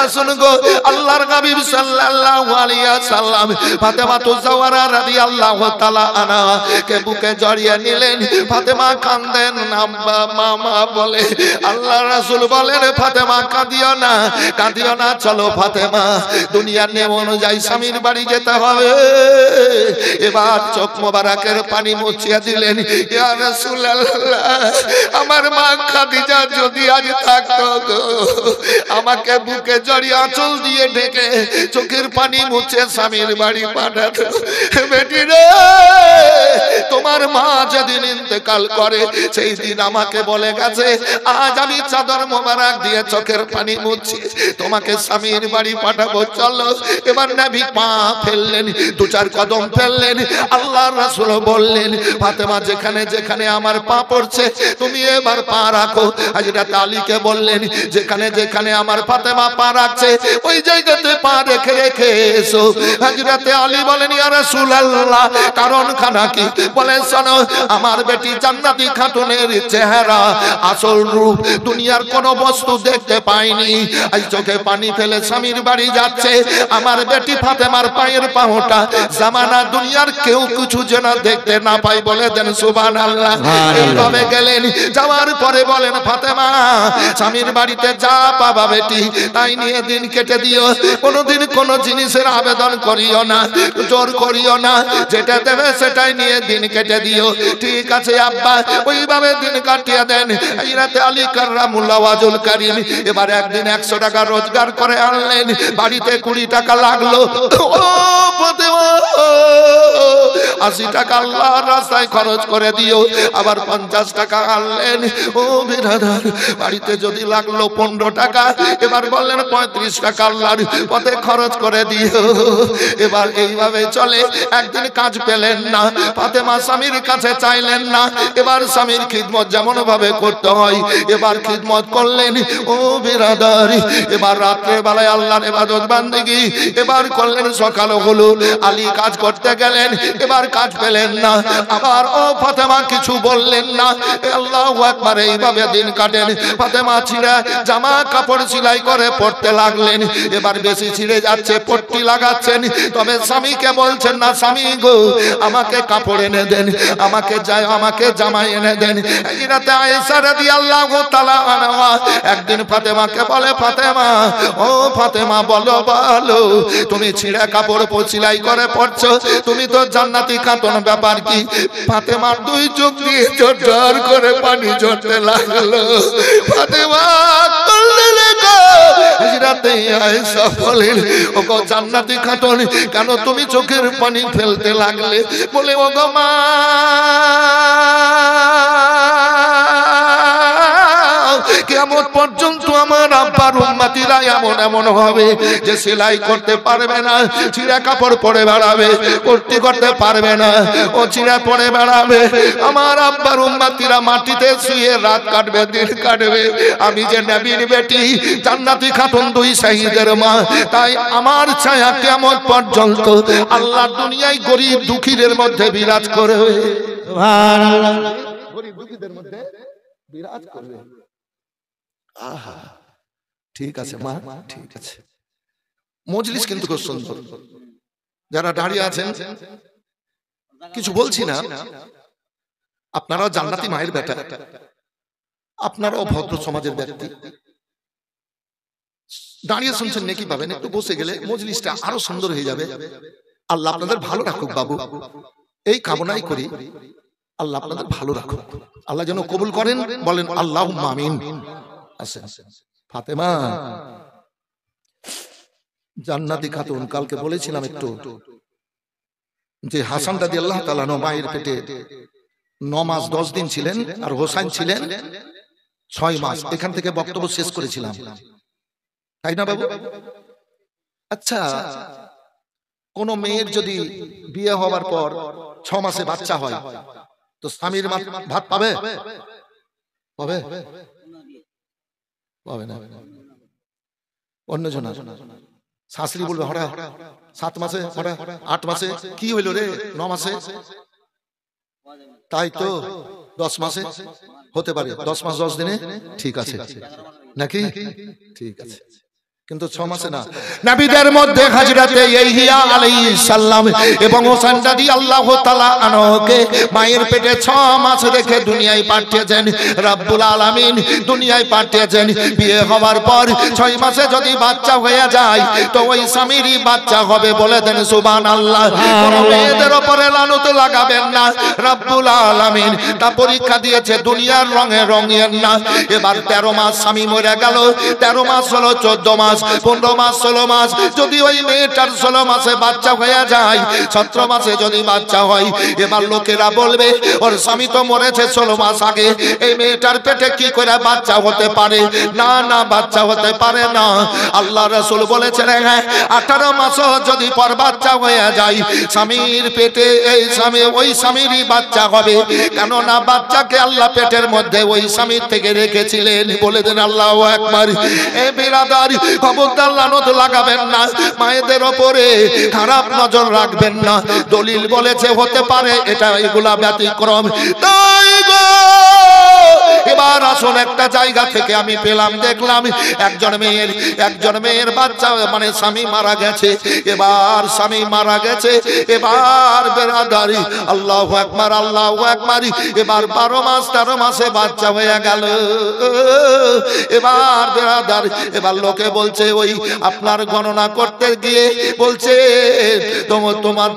আসুন গো আল্লাহর হাবিব সাল্লাল্লাহু আলাইহি ওয়াসাল্লাম ফাতেমা তুজাওয়ারা রাদিয়াল্লাহু তাআলা আনহা কে বুকে জড়িয়ে নিলেন। ফাতেমা কাঁদেন না, মামা বলে আল্লাহ রাসূল বলেন ফাতেমা কাঁদিও না, কাঁদিও না, চলো ফাতেমা দুনিয়ার নিয়ম অনুযায়ী স্বামীর বাড়ি যেতে হবে। এবার চোখ মোবারকের পানি মুছিয়ে দিলেন। ইয়া রাসূলুল্লাহ, আমার মা খাদিজা যদি আজ থাকতো গো, আমাকে বুকে জড়িয়ে আঁচল দিয়ে ঢেকে চোখের পানি মুছে স্বামীর বাড়ি পাঠাতো। বেটি রে, তোমার মা যেদিন ইন্তেকাল করে সেই দিন আমাকে বলে গেছে আজ আমি চাদর মোবারক দিয়ে চোখের পানি মুছি তোমাকে স্বামীর বাড়ি পাঠাবো, চলো। এবার নবী পা ফেললেন, দু চার কদম ফেললেন। আল্লাহর রাসূল বললেন ফাতেমা যেখানে যেখানে আমার পা পড়ছে তুমি এবার পা রাখো। হযরত আলীকে বললেন যেখানে যেখানে আমার ফাতেমা পা রাখছে ওই জায়গাতে পা রেখে রেখে এসো। হযরত আলী বলেন ইয়া রাসূলুল্লাহ, কারণ খানা কি? বলেন শোনো, আমার বেটি জান্নাতি খাতুনের চেহারা আসল রূপ দুনিয়ার কোন বস্তু দেখতে পাইনি। আজ চোখে পানি ফেলে স্বামীর বাড়ি যাচ্ছে আমার বেটি ফাতেমার পায়ের পাওটা জামানা দুনিয়ার কেউ কিছু যেন দেখতে না পাই, বলে দেন সুবহানাল্লাহ। এইভাবে গেলেন, যাওয়ার পরে বলেন ফাতেমা স্বামীর বাড়িতে যা পাবা বেটি তাই নিয়ে দিন কেটে দিও, কোনোদিন কোন জিনিসের আবেদন করিও না, জোর করিও না, যেটা দেবে সেটাই নিয়ে দিন কেটে দিও। ঠিক আছে আব্বা, ওইভাবে দিন কাটিয়ে দেন। হযরত আলী কাররামুল্লাহ ওয়াজহুল কারীম এবার একদিন 100 টাকা রোজগার করে আনলেন, বাড়িতে 20 টাকা লাগলো। ও ফাতেমা 80 টাকা আল্লাহর রাস্তায় খরচ করে দিও। আবার 50 টাকা আনলেন। ও বিরাদার, বাড়িতে যদি লাগলো 15 টাকা, এবার বললেন 35 টাকা আল্লাহর পথে খরচ করে দিও। এবার এইভাবে চলে। একদিন কাজ পেলেন না, ফাতেমা স্বামীর কাছে চাইলেন না। এবার স্বামীর খিদমত যেমন ভাবে করতে হয় এবার খিদমত করলেন। ও বিরাদার, এবার রাত্রে বেলায় আল্লাহর ইবাদত বান্দেগি এবার করলেন। সকাল হলো, আলী কাজ করতে গেলেন, এবার কাজ পেলেন না। আবার ও ফাতেমা কিছু বললেন না। আল্লাহু আকবার, এইভাবে দিন কাটেন। ফাতেমা ছিঁড়া জামা কাপড় সেলাই করে পড়তে লাগলেন। এবার বেশি ছিঁড়ে যাচ্ছে, পট্টি লাগাচ্ছেন, তবে স্বামীকে বলছেন না স্বামী গো আমাকে কাপড় এনে দেন, আমাকে জামা এনে দেন। হযরত আয়েশা রাদিয়াল্লাহু তাআলা আনহা একদিন ফাতেমাকে বলে ফাতেমা, ও ফাতেমা বলো বলো, তুমি ছিঁড়া কাপড় সেলাই করে পড়ছো, তুমি তো জান্নাতি খাতুন, ব্যাপার কি? ফাতেমার 2 চোখ দিয়ে ঝরঝর করে পানি ঝরতে লাগলো। ফাতেমা হযরত আয়েশা বলেন ওগো জান্নাতি খাতুন, কেন তুমি চোখের পানি ফেলতে লাগলে? বলে ওগো মা, কিয়ামত পর্যন্ত আমার আব্বার উম্মতিরা এমন এমন হবে যে সেলাই করতে পারবে না, ছিঁড়া কাপড় পরে বেড়াবে, পট্টি করতে পারবে না, ও ছিঁড়া পরে বেড়াবে। আমার আব্বার উম্মতিরা মাটিতে শুয়ে রাত কাটবে, দিন কাটবে। আমি যে নবীর বেটি, জান্নাতি খাতুন, 2 শহীদের মা, তাই আমার ছায়া কিয়ামত পর্যন্ত আল্লাহ দুনিয়ায় গরিব দুঃখীদের মধ্যে বিরাজ করবে। সুবহানাল্লাহ, গরিব দুঃখীদের মধ্যে বিরাজ করবে। আহা, ঠিক আছে মা, ঠিক আছে। মজলিস কিন্তু খুব সুন্দর। যারা দাঁড়িয়ে আছেন কিছু বলছি না, আপনারাও জান্নাতি মায়ের বেটা, আপনারাও ভদ্র সমাজের ব্যক্তি, দাঁড়িয়ে শুনছেন নেকি পাবেন। একটু বসে গেলে মজলিসটা আরো সুন্দর হয়ে যাবে। আল্লাহ আপনাদের ভালো রাখুক বাবু, এই কামনাই করি। আল্লাহ আপনাদের ভালো রাখুক, আল্লাহ যেন কবুল করেন। বলেন আল্লাহুম্মা আমিন। ফাতেমা জান্নাতি খাতুন, কালকে বলেছিলাম একটু যে হাসান রাদিয়াল্লাহু তাআলা মায়ের পেটে 9 মাস 10 দিন ছিলেন, আর হোসেন ছিলেন 6 মাস। এখান থেকে বক্তব্য শেষ করেছিলাম, তাই না বাবু? আচ্ছা, কোন মেয়ের যদি বিয়ে হওয়ার পর 6 মাসে বাচ্চা হয় তো স্বামীর ভাত পাবে? পাবে? পাবে না। অন্যজন শাশুড়ি বলবে হঠাৎ 7 মাসে, হঠাৎ 8 মাসে, কি হইল রে 9 মাসে? তাই তো 10 মাসে হতে পারে, 10 মাস 10 দিনে, ঠিক আছে নাকি? ঠিক আছে। কিন্তু 6 মাসে না। নবীদের মধ্যে হযরতে ইয়াহইয়া আলাইহিস সালাম এবং হোসেন রাদিয়াল্লাহু তাআলা আনহুকে মায়ের পেটে 6 মাস রেখে দুনিয়ায় পাঠিয়েছেন রব্বুল আলামিন, দুনিয়ায় পাঠিয়েছেন। বিয়ে হওয়ার পর 6 মাসে যদি বাচ্চা হয়ে যায় তো ওই স্বামীরই বাচ্চা হবে, বলে দেন সুবহানাল্লাহ। কোন মেয়েদের উপরে লানত লাগাবেন না, রব্বুল আলামিন তা পরীক্ষা দিয়েছে, দুনিয়ার রঙে রঙিয়েন না। এবার 13 মাস স্বামী মরে গেল, 13 মাস হলো 14 মাস, 15 মাস, 16 মাস, যদি ওই মেয়েটার 16 মাসে বাচ্চা হয়ে যায়, 17 মাসে যদি বাচ্চা হয়, এবার লোকেরা বলবে ওর স্বামী তো মরেছে 16 মাস আগে, এই মেয়েটার পেটে কি করে বাচ্চা হতে পারে? না না, বাচ্চা হতে পারে না। আল্লাহ রাসূল বলেছেন 18 মাসও যদি পর বাচ্চা হয়ে যায়, স্বামীর পেটে এই স্বামী ওই স্বামীরই বাচ্চা হবে, কেননা বাচ্চাকে আল্লাহ পেটের মধ্যে ওই স্বামীর থেকে রেখেছিলেন। বলে দেন আল্লাহু আকবার। এ বিরাদার, খবরদার লানত লাগাবেন না, মায়েদের ওপরে খারাপ নজর রাখবেন না। দলিল বলেছে হতে পারে, এটা এগুলা ব্যতিক্রম। তাই গো এবার আসুন, একটা জায়গা থেকে আমি পেলাম, দেখলাম একজন মেয়ের বাচ্চা মানে স্বামী মারা গেছে। এবার স্বামী মারা গেছে, এবার বেরাদারি আল্লাহু আকবার, আল্লাহু আকবার। এবার 12 মাস 13 মাসে বাচ্চা হয়ে গেল। এবার বেরাদার, এবার লোকে বলছে ওই আপনার গণনা করতে গিয়ে বলছে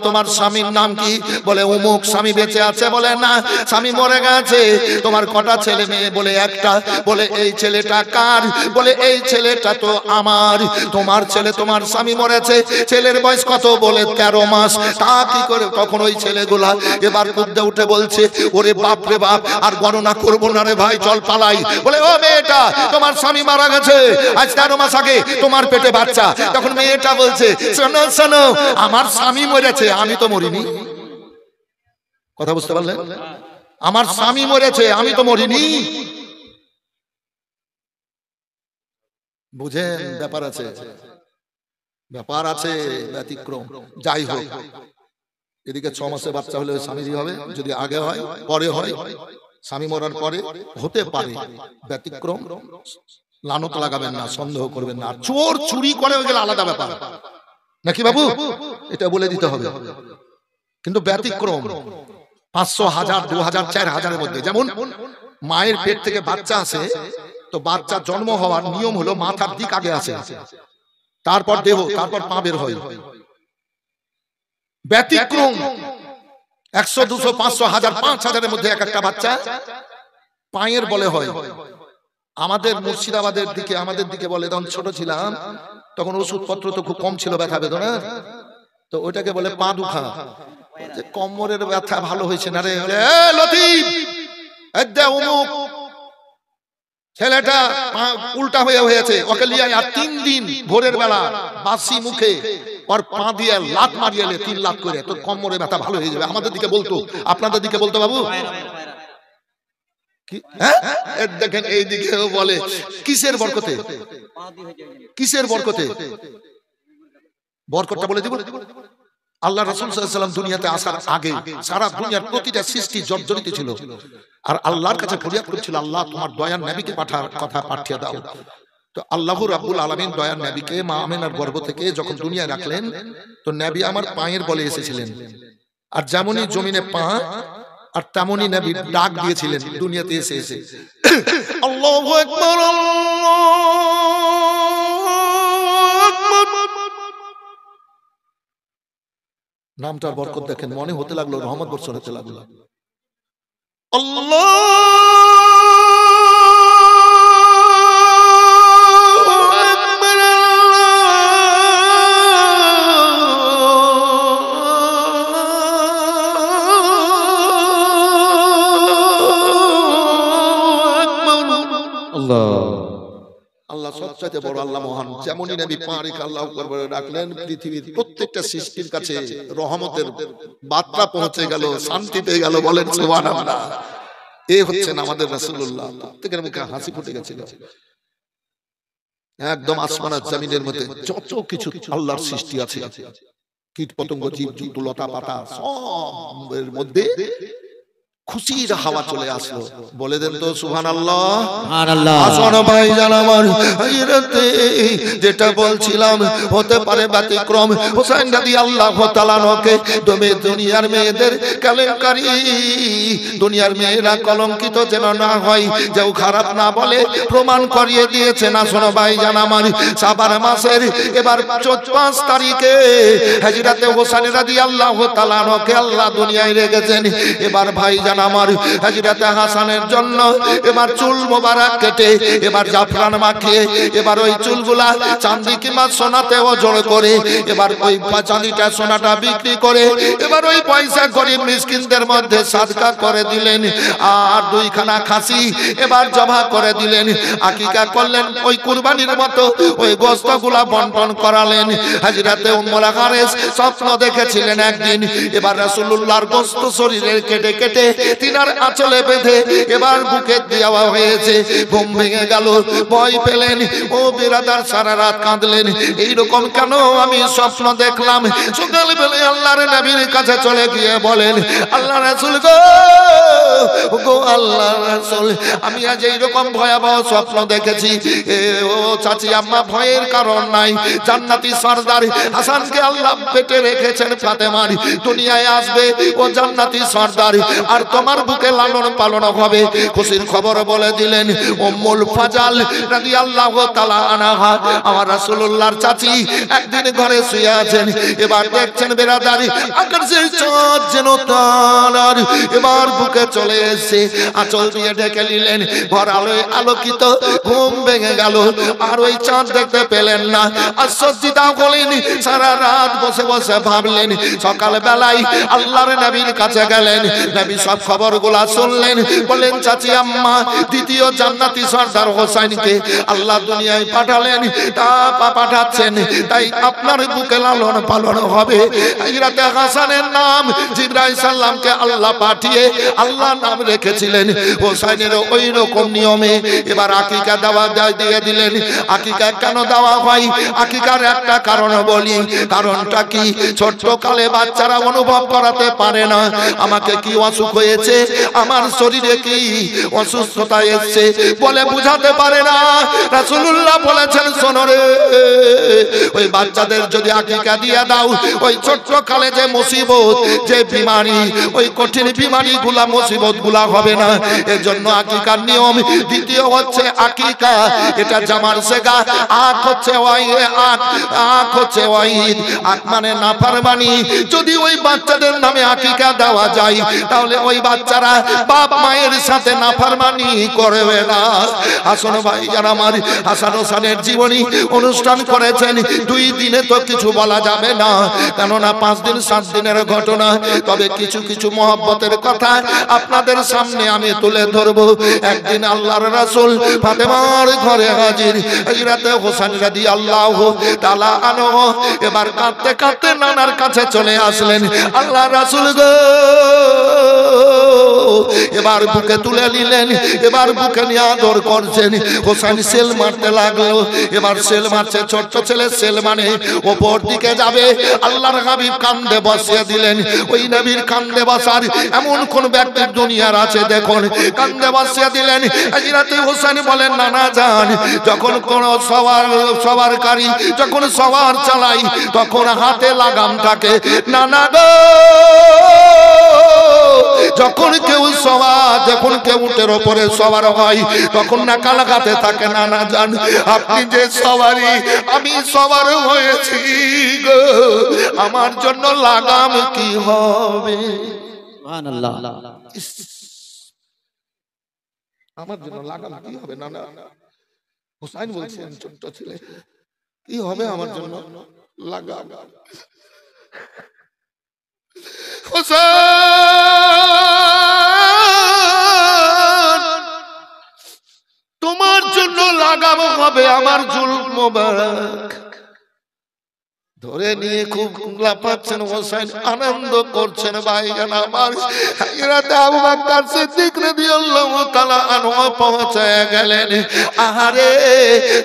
তোমার স্বামীর নাম কি? বলে অমুক স্বামী বেঁচে আছে। বলে না, স্বামী মরে গেছে। তোমার কটা ছেলে মেয়ে? বলে একটা। বলে এই ছেলেটা কার? বলে এই ছেলেটা তো আমার। তোমার ছেলে, তোমার স্বামী মরেছে, ছেলের বয়স কত? বলে 13 মাস। তা কি করে? তখন ওই ছেলেগুলা এবার কুদ্দে উঠে বলছে ওরে বাপ রে বাপ, আর গণনা করবো না রে ভাই, চল পালাই। বলে ও মেয়েটা, তোমার স্বামী মারা গেছে আজ 13 মাস আগে, তোমার পেটে বাচ্চা। তখন মেয়েটা বলছে শোনো শোনো, আমার স্বামী মরেছে, আমি তো মরিনি। কথা বুঝতে পারলেন? আমার স্বামী মরেছে, আমি তো মরিনি। বুঝেন? ব্যাপার আছে, ব্যাপার আছে, ব্যতিক্রম। যাই হোক, এদিকে 6 মাসে বাচ্চা হলে স্বামীরই হবে, যদি আগে হয় পরে হয়, স্বামী মরার পরে হতে পারে, ব্যতিক্রম। লানত লাগাবেন না, সন্দেহ করবেন না। চোর চুরি করে হয়ে গেলে আলাদা ব্যাপার নাকি বাবু, এটা বলে দিতে হবে। কিন্তু ব্যতিক্রম 500, 1000, 2000, 4000-এর মধ্যে। যেমন মায়ের পেট থেকে বাচ্চা আসে, তো বাচ্চা জন্ম হওয়ার নিয়ম হলো মাথার দিক আগে আসে, তারপর দেহ, তারপর পা বের হয়। ব্যতিক্রম 100, 200, 500, 1000, 5000-এর মধ্যে এক একটা বাচ্চা পায়ের বলে হয়। আমাদের মুর্শিদাবাদের দিকে, আমাদের দিকে বলে, তখন ছোট ছিলাম, তখন ওষুধপত্র তো খুব কম ছিল ব্যথা বেদনা, তো ওইটাকে বলে পা দুখা। যে কোমরের ব্যথা ভালো হয়েছে না রে, লতিফ অমুক ছেলেটা উল্টা হয়েছে, ওকে লিয়ে আর 3 দিন ভোরের বেলা বাসি মুখে ওর পা দিয়ে লাত মারিয়ে 3 লাত করে, তোর কোমরে ব্যথা ভালো হয়ে যাবে। আমাদের দিকে বলতো, আপনাদের দিকে বলতো বাবু? দেখেন এই দিকেও বলে। কিসের বরকতে? কিসের বরকতে? বরকতটা বলে দিব। আল্লাহ রাসূল সাল্লাল্লাহু আলাইহি ওয়াসাল্লাম দুনিয়াতে আসার আগে সারা দুনিয়ার প্রতিটা সৃষ্টি জর্জরিত ছিল, আর আল্লাহর কাছে ফরিয়াদ করছিল, আল্লাহ তোমার দয়ার নবীকে কথা পাঠিয়ে দাও। তো আল্লাহ রাব্বুল আলামিন দয়ার নবীকে মা আমিনার গর্ভ থেকে যখন দুনিয়ায় রাখলেন, তো নবী আমার পায়ের বলে এসেছিলেন। আর যেমনই জমিনে পা, আর তেমনই নবী ডাক দিয়েছিলেন দুনিয়াতে এসে আল্লাহু আকবার, নামটার বরকত দেখেন, মনে হতে লাগলো রহমত বর্ষণ হতে লাগলো। আল্লাহ আল্লাহ সবচেয়ে বড়, আল্লাহ মহান। যেমনই নবী পাক আল্লাহু আকবার বলে ডাকলেন, পৃথিবীর প্রত্যেকটা সৃষ্টির কাছে রহমতের বার্তা পৌঁছে গেল, শান্তি পেয়ে গেল। বলেন সুবহানাল্লাহ। এই হচ্ছেন আমাদের রাসূলুল্লাহ। প্রত্যেকের মুখে হাসি ফুটে গেছিল। একদম আসমান আর জমিনের মধ্যে যত কিছু আল্লাহর সৃষ্টি আছে, কীট পতঙ্গ, জীব জন্তু, লতা পাতা, সবের মধ্যে খুশির হাওয়া চলে আসলো। বলে দেন তো সুবহানাল্লাহ। সুবহানাল্লাহ। আসুন ভাইজান আমার, হযরতে যেটা বলছিলাম হতে পারে ব্যতিক্রম। হোসেন রাদিয়াল্লাহু তাআলা আনহুকে দুনিয়ার মেয়েদের কেলেঙ্কারি, দুনিয়ার মেয়েরা কলঙ্কিত যেন না হয়, যেও খারাপ না বলে প্রমাণ করিয়ে দিয়েছে। না শোনো ভাইজান আমার, শাবান মাসের এবার 5 তারিখে হযরতে হোসেন রাদিয়াল্লাহু তাআলা আনহুকে আল্লাহ দুনিয়ায় রেখেছেন। এবার ভাইজান আমার, হযরতে হাসানের জন্য এবার চুল মোবারক কেটে এবার জাফরান মাখিয়ে এবার ওই চুলগুলা চাঁদি কিংবা সোনাতে ওজন করে এবার ওই চাঁদিটা সোনাটা বিক্রি করে এবার ওই পয়সা গরিব মিসকিনদের মধ্যে সাদকা করে দিলেন। আর 2খানা খাসি এবার জবাহ করে দিলেন, আকিকা করলেন। ওই কুরবানির মতো ওই গোশতগুলা বন্টন করালেন। হযরতে উম্মুল হারেস স্বপ্ন দেখেছিলেন একদিন এবার রাসূলুল্লাহর গোশত শরীরের কেটে কেটে তিনার আঁচলে বেঁধে এবার বুকে দেওয়া হয়েছে। ঘুম ভেঙে গেল, ভয় পেলেন। ও বিরাদার সারা রাত কাঁদলেন, এইরকম কেন আমি স্বপ্ন দেখলাম। সকাল বেলায় আল্লাহর নবীর কাছে চলে গিয়ে বলেন, আল্লাহ রাসূল গো আল্লাহর রাসূল, আমি আজ এইরকম ভয়াবহ স্বপ্ন দেখেছি। ও চাচি আম্মা, ভয়ের কারণ নাই। জান্নাতি সরদার হাসানকে আল্লাহ পেটে রেখেছেন ফাতেমার, দুনিয়ায় আসবে ও জান্নাতি সরদার, আর তোমার বুকে লালন পালন হবে। খুশির খবর বলে দিলেন উম্মুল ফাজাল রাদিয়াল্লাহু তাআলা আনহা। আমার রাসূলুল্লাহর চাচি একদিন ঘরে শুয়ে আছেন, এবার দেখছেন বেরাদারি আকাশের চাঁদ যেন তারার এবার বুকে চলে এসেছে। আঁচল দিয়ে ঢেকে নিলেন, ঘর আলোয় আলোকিত। ঘুম ভেঙে গেল, আর ওই চাঁদ দেখতে পেলেন না। আশ্চর্যিত হলেন, সারা রাত বসে বসে ভাবলেন। সকাল বেলায় আল্লাহর নবীর কাছে গেলেন, নবী সব খবরগুলা শুনলেন। বলেন, চাচি আম্মা, দ্বিতীয় জান্নাতি সরদার হোসেনকে আল্লাহ দুনিয়ায় পাঠালেন, তা পাঠাচ্ছেন, তাই আপনার বুকে লালন পালন হবে। হযরতে হাসানের নাম জিবরাইল সাল্লামকে আল্লাহ পাঠিয়ে আল্লাহ নাম রেখেছিলেন। হোসেনের ওই রকম নিয়মে এবার আকিকা দেওয়া দিয়ে দিলেন। আকিকা কেন দেওয়া হয়? আকিকার একটা কারণ বলি। কারণটা কি? ছোট্ট কালে বাচ্চারা অনুভব করাতে পারে না আমাকে কি অসুখ হয়েছে, আমার শরীরে কি অসুস্থতা এসেছে, বলে বুঝাতে পারে না। রাসূলুল্লাহ বলেছেন, শোনো রে, ওই বাচ্চাদের যদি আকিকা দিয়ে দাও, ওই ছোট্ট কালে যে মুসিবত, যে বিমারি, ওই কঠিন বিমারি গুলা, মুসিবত গুলা হবে না। এর জন্য আকিকার নিয়ম। দ্বিতীয় হচ্ছে আকিকা, এটা জামার সেগা। আক হচ্ছে আক হচ্ছে ওয়াইদ, আক মানে নাফরমানি। যদি ওই বাচ্চাদের নামে আকিকা দেওয়া যায়, তাহলে ওই বাচ্চারা বাপ মায়ের সাথে নাফরমানি করবে না। আসুন ভাই যারা আমার, হাসান হোসেনের জীবনী অনুষ্ঠান করেছেন 2 দিনে তো কিছু বলা যাবে না, কেননা 5 দিন 7 দিনের ঘটনা। তবে কিছু কিছু মহব্বতের কথা আপনাদের সামনে আমি তুলে ধরবো। একদিন আল্লাহর রাসূল ফাতেমার ঘরে হাজির। হযরতে হোসেন রাদিয়াল্লাহু তাআলা আনহু এবার কাঁদতে কাঁদতে নানার কাছে চলে আসলেন। আল্লাহর রাসূল গো, এবার বুকে তুলে নিলেন, এবার বুকে নিয়ে আদর করছেন। হোসেন সেল মারতে লাগলো। এবার সেল মারছে, ছোট্ট ছেলে সেল মানে ওপর দিকে যাবে। আল্লাহর হাবিব কান্দে বসিয়ে দিলেন। ওই নবীর কান্দে বসার এমন কোন ব্যক্তি দুনিয়ার আছে দেখুন, কান্দে বসিয়ে দিলেন। হযরতে হোসেন বলেন, নানা যান, যখন কোন সওয়ারকারী যখন সওয়ার চালাই তখন হাতে লাগাম থাকে। নানা গো, যখন কেউ সওয়ার, যখন কেউ উটের উপরে সওয়ার হয় তখন নাকা লাগাতে থাকে। নানা যান, আপনি যে সওয়ারি, আমি সওয়ার হয়েছি গো, আমার জন্য লাগাম কি হবে? সুবহানাল্লাহ। আমার জন্য লাগাম কি হবে? নানা হোসেন বলছেন, ছোট্ট ছেলে, কি হবে আমার জন্য লাগাম? হোসেন, তোমার জন্য লাগাম হবে আমার জুলফ মোবারক। ধরে নিয়ে খুব লাফাচ্ছেন হোসেন, আনন্দ করছেন ভাইজান আমার। হযরত আবু বকর সিদ্দিক রাদিয়াল্লাহু তাআলা আনহু পৌঁছে গেলেন। আহারে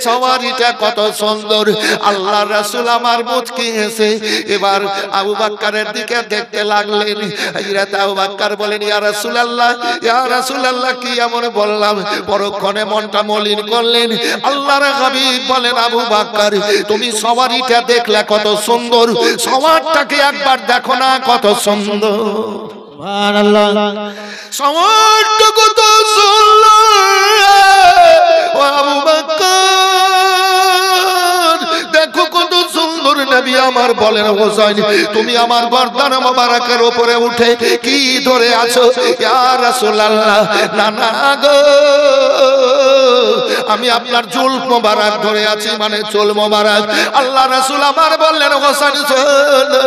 সওয়ারিটা কত সুন্দর, আল্লাহর রাসূল আমার মুচকি হেসে এবার আবু বকরের দিকে দেখতে লাগলেন। হযরত আবু বকর বলেন, ইয়া রাসূলুল্লাহ, ইয়া রাসূলুল্লাহ, কি এমন বললাম? পরক্ষণে মনটা মলিন করলেন। আল্লাহর হাবিব বলেন, আবু বকর তুমি সওয়ারিটা দেখলে কত সুন্দর, সওয়ারটাকে একবার দেখো না কত সুন্দর। সুবহানাল্লাহ। সওয়ারটা কত সুন্দর ও আবু বকর, দেখো কত সুন্দর। নবী আমার বলেন, হোসেন তুমি আমার গর্দান মোবারকের উপরে উঠে কি ধরে আছো? ইয়া রাসূলুল্লাহ, না না গো, আমি আপনার চুল মোবারক ধরে আছি, মানে চুল মোবারক। আল্লাহ রাসূল আমার বললেন, হোসেন শোনো,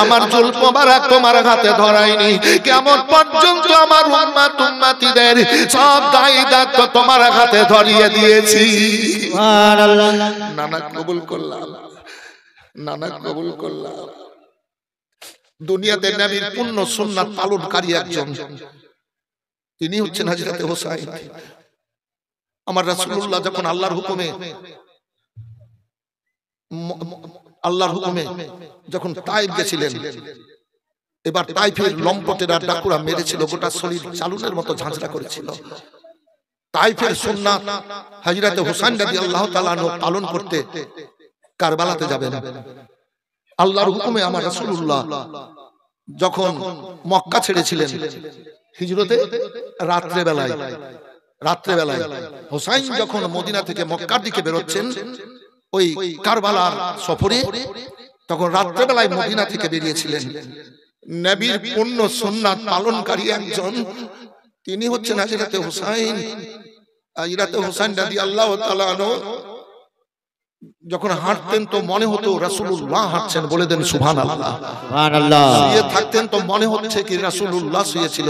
আমার চুল মোবারক তোমার হাতে ধরাইনি, কিয়ামত পর্যন্ত আমার উম্মতিদের সব দায়িত্ব তোমার হাতে ধরিয়ে দিয়েছি। সুবহানাল্লাহ। নানা কবুল করলাম, নানা কবুল করলাম। দুনিয়াতে নবীর পূর্ণ সুন্নাত পালনকারী একজন, তিনি হচ্ছেন হযরত হোসেন। আমার রাসূলুল্লাহ যখন আল্লাহর হুকুমে যখন তায়েফ গেছিলেন, এবার তায়েফের লম্পটেরা ডাকুরা মেরেছিল, গোটা শরীর চালুনের মতো ঝাঁঝরা করেছিল। তায়েফের সুন্নাত হযরত হোসেন রাদিয়াল্লাহু তাআলা আনহু পালন করতে কারবালাতে যাবেন। আল্লাহর হুকুমে আমার রাসূলুল্লাহ যখন মক্কা ছেড়েছিলেন হিজরতে, রাত্রেবেলায় হোসেন যখন মদিনা থেকে মক্কার দিকে বেরোচ্ছেন ওই কারবালার সফরে, তখন রাত্রেবেলায় মদিনা থেকে বেরিয়েছিলেন। নবীর পূর্ণ সুন্নাত পালনকারী একজন, তিনি হচ্ছেন হযরত হোসেন। হযরত হোসেন রাদিয়াল্লাহু তাআলা আনহু যখন হাঁটতেন তো মনে হতো রাসূলুল্লাহ হাঁটছেন, বলে দেন সুবহানাল্লাহ। সুবহানাল্লাহ। শুয়ে থাকতেন তো মনে হচ্ছে কি রাসূলুল্লাহ শুয়েছিল।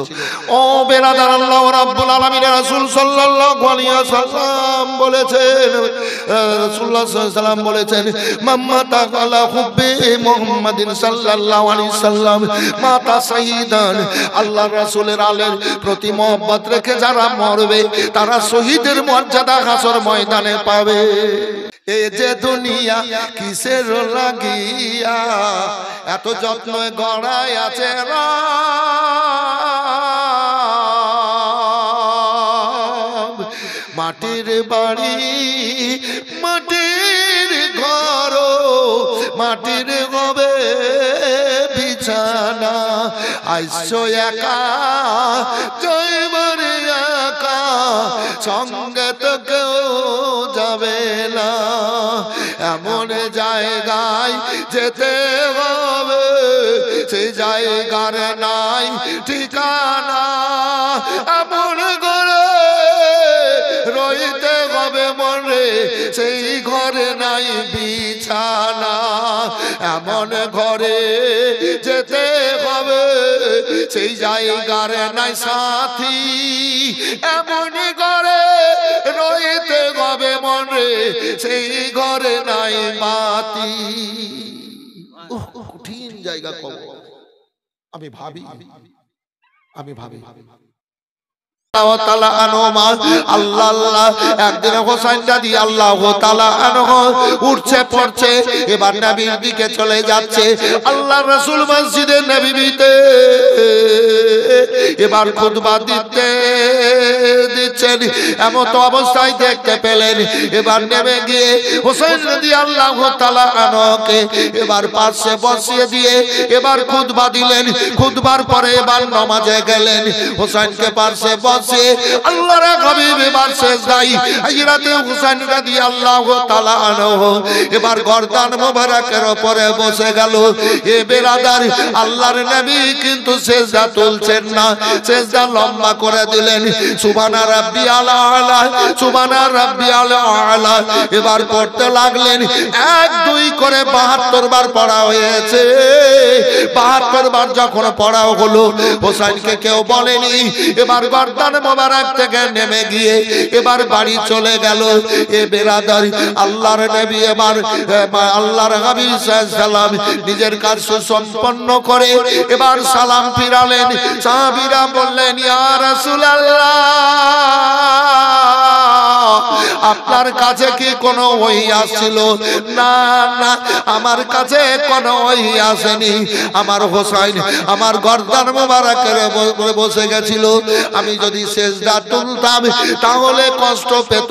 ও বেরাদার, আল্লাহ রাব্বুল আলামিনের রাসূল সাল্লাল্লাহু আলাইহি ওয়াসাল্লাম বলেছেন, রাসূলুল্লাহ সাল্লাল্লাহু আলাইহি ওয়াসাল্লাম বলেছেন, মাম্মাতা আলা হুব্বি মুহাম্মাদিন সাল্লাল্লাহু আলাইহি ওয়াসাল্লাম মাতা শাহীদান। আল্লাহর রাসূলের আলের প্রতি মহব্বত রেখে যারা মরবে তারা শহীদের মর্যাদা হাসর ময়দানে পাবে। এ যে দুনিয়া কিসের লাগিয়া এত যত্ন গড়ায় আছে রব, মাটির বাড়ি মাটির ঘর, মাটির হবে বিছানা, আইসো একা জয়বার একা, সঙ্গে তো কেউ যাবে না। এমন জায়গায় যেতে হবে সেই জায়গার নাই ঠিকানা, এমন ঘরে রইতে হবে মনে সেই ঘরে নাই বিছানা, এমন ঘরে যেতে হবে সেই জায়গার নাই সাথী, এমন ঘরে রইতে হবে মনে সেই ঘরে নাই বাতি। কঠিন জায়গা কবর। আমি ভাবি আল্লাহ আল্লাহ, একদিন হোসেন রাদিয়াল্লাহু তাআলা আনহু উঠছে পড়ছে, এবার নবীর দিকে চলে যাচ্ছে। আল্লাহর রাসূল মসজিদে নববীতে এবার খুতবা দিচ্ছেন, এমন অবস্থায় দেখতে পেলেন। এবার নেমে গিয়ে হোসেন রাদিয়াল্লাহু তাআলা আনহুকে এবার পাশে বসিয়ে দিয়ে এবার খুতবা দিলেন। খুতবার পরে এবার নামাজে গেলেন। হোসেনকে পাশে বসে আল্লাহর হাবিব এবার সেজদায় হযরত হোসেন রাদিয়াল্লাহু তাআলা আনহু এবার গর্দান মোবারকের উপরে বসে গেল। এ বেরাদার, আল্লাহর নবী কিন্তু সেজদা তুলছেন না, সেজদা লম্বা করে দিলেন। সুবহান রাব্বিয়াল আলা, সুবহান রাব্বিয়াল আলা এবার পড়তে লাগলেন। 1 2 করে 72 বার পড়া হয়েছে। 72 বার যখন পড়া হলো, হোসেনকে কেউ বলেনি। এবার গর্দান গর্দান মোবারক থেকে নেমে গিয়ে এবার বাড়ি চলে গেল। এ বেরাদার আল্লাহর নবী এবার আল্লাহর হাবিব সাল্লাম নিজের কাজ সম্পন্ন করে এবার সালাম ফিরালেন। সাহাবীরা বললেন, ইয়া রাসূলুল্লাহ, আপনার কাছে কি কোনো ওহী আসছিল? না না, আমার কাছে কোনো ওহী আসেনি। আমার হোসাইন আমার গর্দান মোবারকের উপরে বসে গেছিল, আমি যদি সেজদা তুলতাম তাহলে কষ্ট পেত।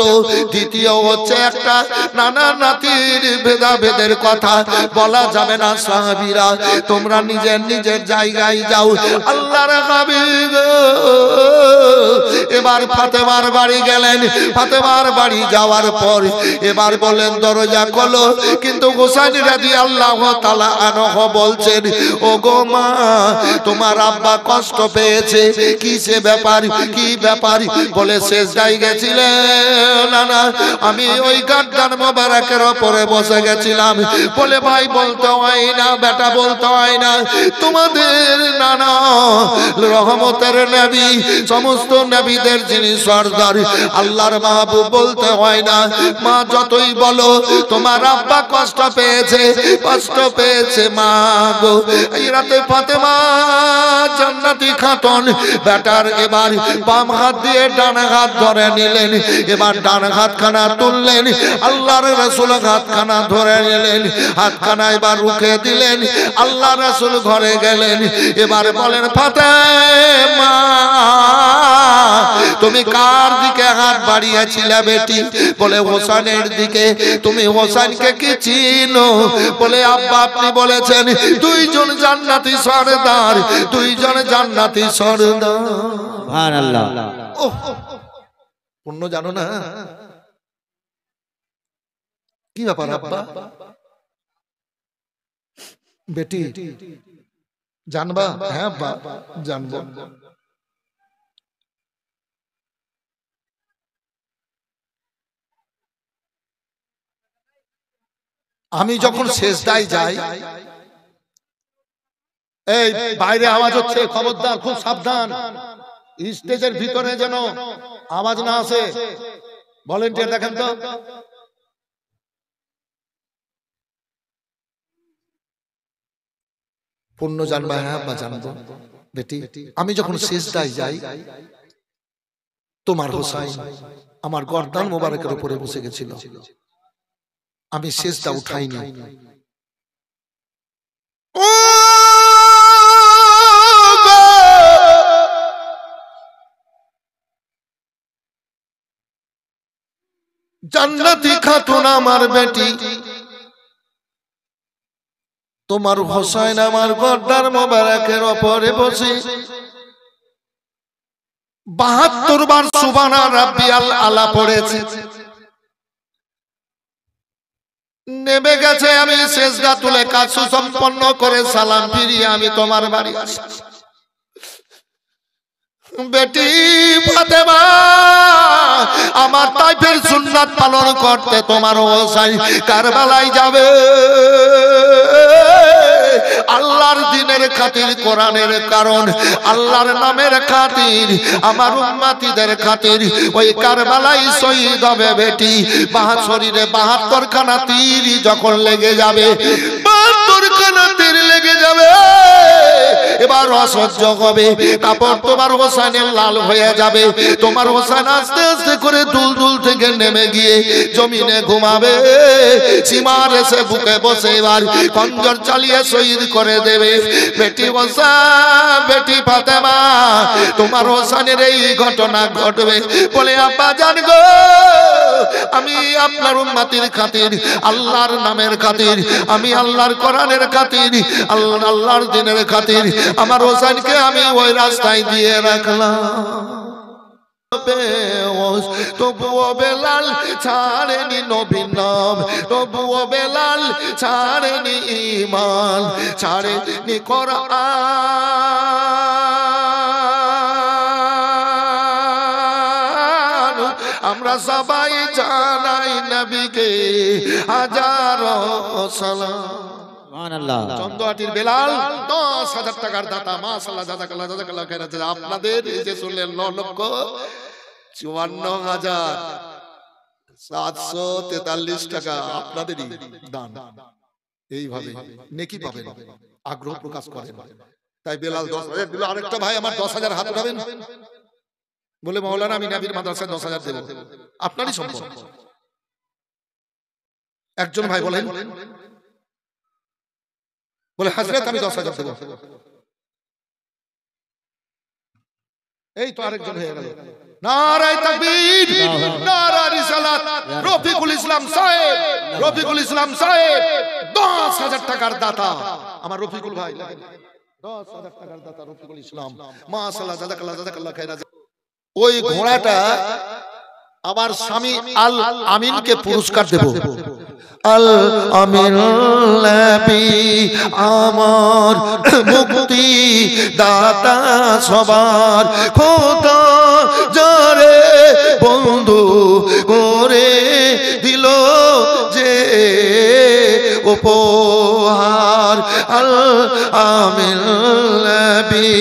দ্বিতীয় হচ্ছে একটা নানা নাতির ভেদাভেদের কথা বলা যাবে না। সাহাবীরা তোমরা নিজের নিজের জায়গায় যাও। আল্লাহর হাবিব এবার ফাতেমার বাড়ি গেলেন। ফাতেমার বাড়ি যাওয়ার পর এবার বলেন দরজা খোলো, কিন্তু হোসেন রাদিয়াল্লাহু তাআলা আনহু বলছেন, ও গো মা, তোমার আব্বা কষ্ট পেয়েছে। কিসে ব্যাপার, কি ব্যাপার? বলে সেজদায় গেছিলেন। না না, আমি ওই গর্দান মোবারকের উপরে বসে গেছিলাম। বলে ভাই বলতে হয় না, বেটা বলতে হয় না, তোমাদের নানা রহমতের নবী, সমস্ত নবীদের যিনি সরদার আল্লাহর মাহবুব, বলতে হয় না। মা যতই বলো, তোমার আব্বা কষ্ট পেয়েছে, কষ্ট পেয়েছে মা গো। এই রাতে ফাতেমা জান্নাতি খাতুন বেটার এবার বাম হাত দিয়ে ডান হাত ধরে নিলেন। এবার ডান হাতখানা তুললেন, আল্লাহর রাসূল হাতখানা ধরে নিলেন, হাতখানা এবার রুখে দিলেন। আল্লাহ রাসূল ঘরে গেলেন। এবার বলেন, ফাতেমা তুমি কার দিকে হাত বাড়িয়েছিলে বেটি? বলে হোসেনের দিকে। তুমি হোসেনকে কি চিনো? বলে আব্বা আপনি বলেছেন দুইজন জান্নাতি সরদার, দুইজন জান্নাতি সরদার। সুবহানাল্লাহ। ওহ, পূর্ণ জানো না? কি ব্যাপার আব্বা? বেটি জানবা? হ্যাঁ আব্বা জানবো। আমি যখন সেজদায় যাই, এই বাইরে আওয়াজ হচ্ছে, খবরদার, খুব সাবধান, স্টেজের ভিতরে যেন আওয়াজ না আসে। ভলেন্টিয়ার দেখেন তো। পূর্ণ জানবা? হ্যাঁ বা জানবো। বেটি আমি যখন সেজদায় যাই, তোমার হোসাইন আমার গর্দান মোবারকের উপরে বসে গেছিল, আমি সেজদা উঠাইনি। জান্নাতি খাতুন আমার বেটি, তোমার হোসাইন আমার গর্দান মোবারকের উপরে বসে ৭২ বার সুবহান রাব্বিয়াল আলা পড়েছে। নেমে গেছে, আমি সেজদা তুলে কাজ সম্পন্ন করে সালাম ফিরিয়ে আমি তোমার বাড়ি আসি। বেটি ফাতেমা আমার তাইফের সুন্নাত পালন করতে তোমার হোসাইন কারবালায় যাবে। আল্লাহর দ্বীনের খাতির, কোরআনের কারণ, আল্লাহর নামের খাতির, আমার উম্মতিদের খাতির ওই কারবালায় শহীদ হবে বেটি। শরীরে ৭২ খানা তীর যখন লেগে যাবে, ৭২ খানা তীর লেগে যাবে, এবার অসহ্য হবে। কাপড় তোমার হোসেনের লাল হয়ে যাবে। তোমার হোসেন আস্তে আস্তে করে দুলদুল থেকে নেমে গিয়ে জমিনে ঘুমাবে। সীমার এসে বুকে বসে এবার খঞ্জর চালিয়ে শহীদ করে দেবে। বেটি হোসেন, বেটি ফাতেমা, তোমার হোসেনের এই ঘটনা ঘটবে। বলে আব্বা জান গো, আমি আপনার উম্মতির খাতির, আল্লাহর নামের খাতির, আমি আল্লাহর কোরআনের খাতির, আল্লাহর দ্বীনের খাতির আমার হোসেনকে আমি ওই রাস্তায় দিয়ে রাখলাম। তবুও বেলাল ছাড়েনি নবীর নাম, তবুও বেলাল ছাড়েনি ঈমান, ছাড়েনি কোরআন। আমরা সবাই জানাই নবীকে হাজারো সালাম। সুবহানাল্লাহ। চন্দ্রহাটির বেলাল 10,000 টাকার দাতা। মাশাআল্লাহ, জাযাকাল্লাহ, জাযাকাল্লাহ খাইরাত। আপনাদের এই যে শুনলেন 9,54,743 টাকা আপনাদেরই দান। এইভাবে নেকি পাবেন, আগ্রহ প্রকাশ করেন। তাই বেলাল 10,000 দিল। আরেকটা ভাই আমার 10,000 হাত উঠাবেন, বলে মাওলানা আমি নবীর মাদ্রাসায় 10,000 দেব। আপনারই সম্পদ। একজন ভাই বলেন, বলে হযরত আমি 10,000 দেব। এই তো আরেকজন হয়ে গেল। নারায়ে তাকবীর, নারায়ে রিসালাত। রফিকুল ইসলাম সাহেব, রফিকুল ইসলাম সাহেব 10,000 টাকার দাতা। আমার রফিকুল ভাই 10,000 টাকার দাতা রফিকুল ইসলাম। মাশাআল্লাহ, জাযাকাল্লাহ, জাযাকাল্লাহ খাইরাত। ওই ঘোড়াটা আমার স্বামী আল আমিনকে পুরস্কার দেব। আল আমিন নবী আমার মুক্তি দাতা সবার খোদা যারে বন্ধু করে দিল যে উপহার। আল আমিন নবী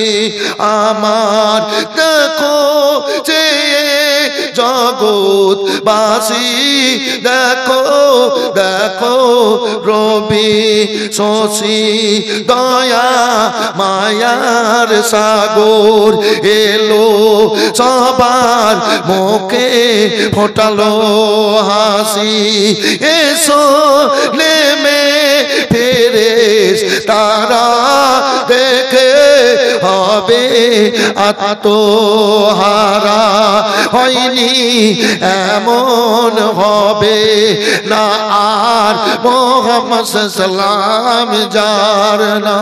আমার দেখো যে জগৎবাসী দেখো দেখো রবি শশী দয়া মায়ার সাগর এলো সবার মুখে ফোটালো হাসি। এসো নেমে ফেরেশতারা দেখে হবে আত্মহারা। হয়নি এমন হবে না আর মুহাম্মদ সাল্লাম যার না।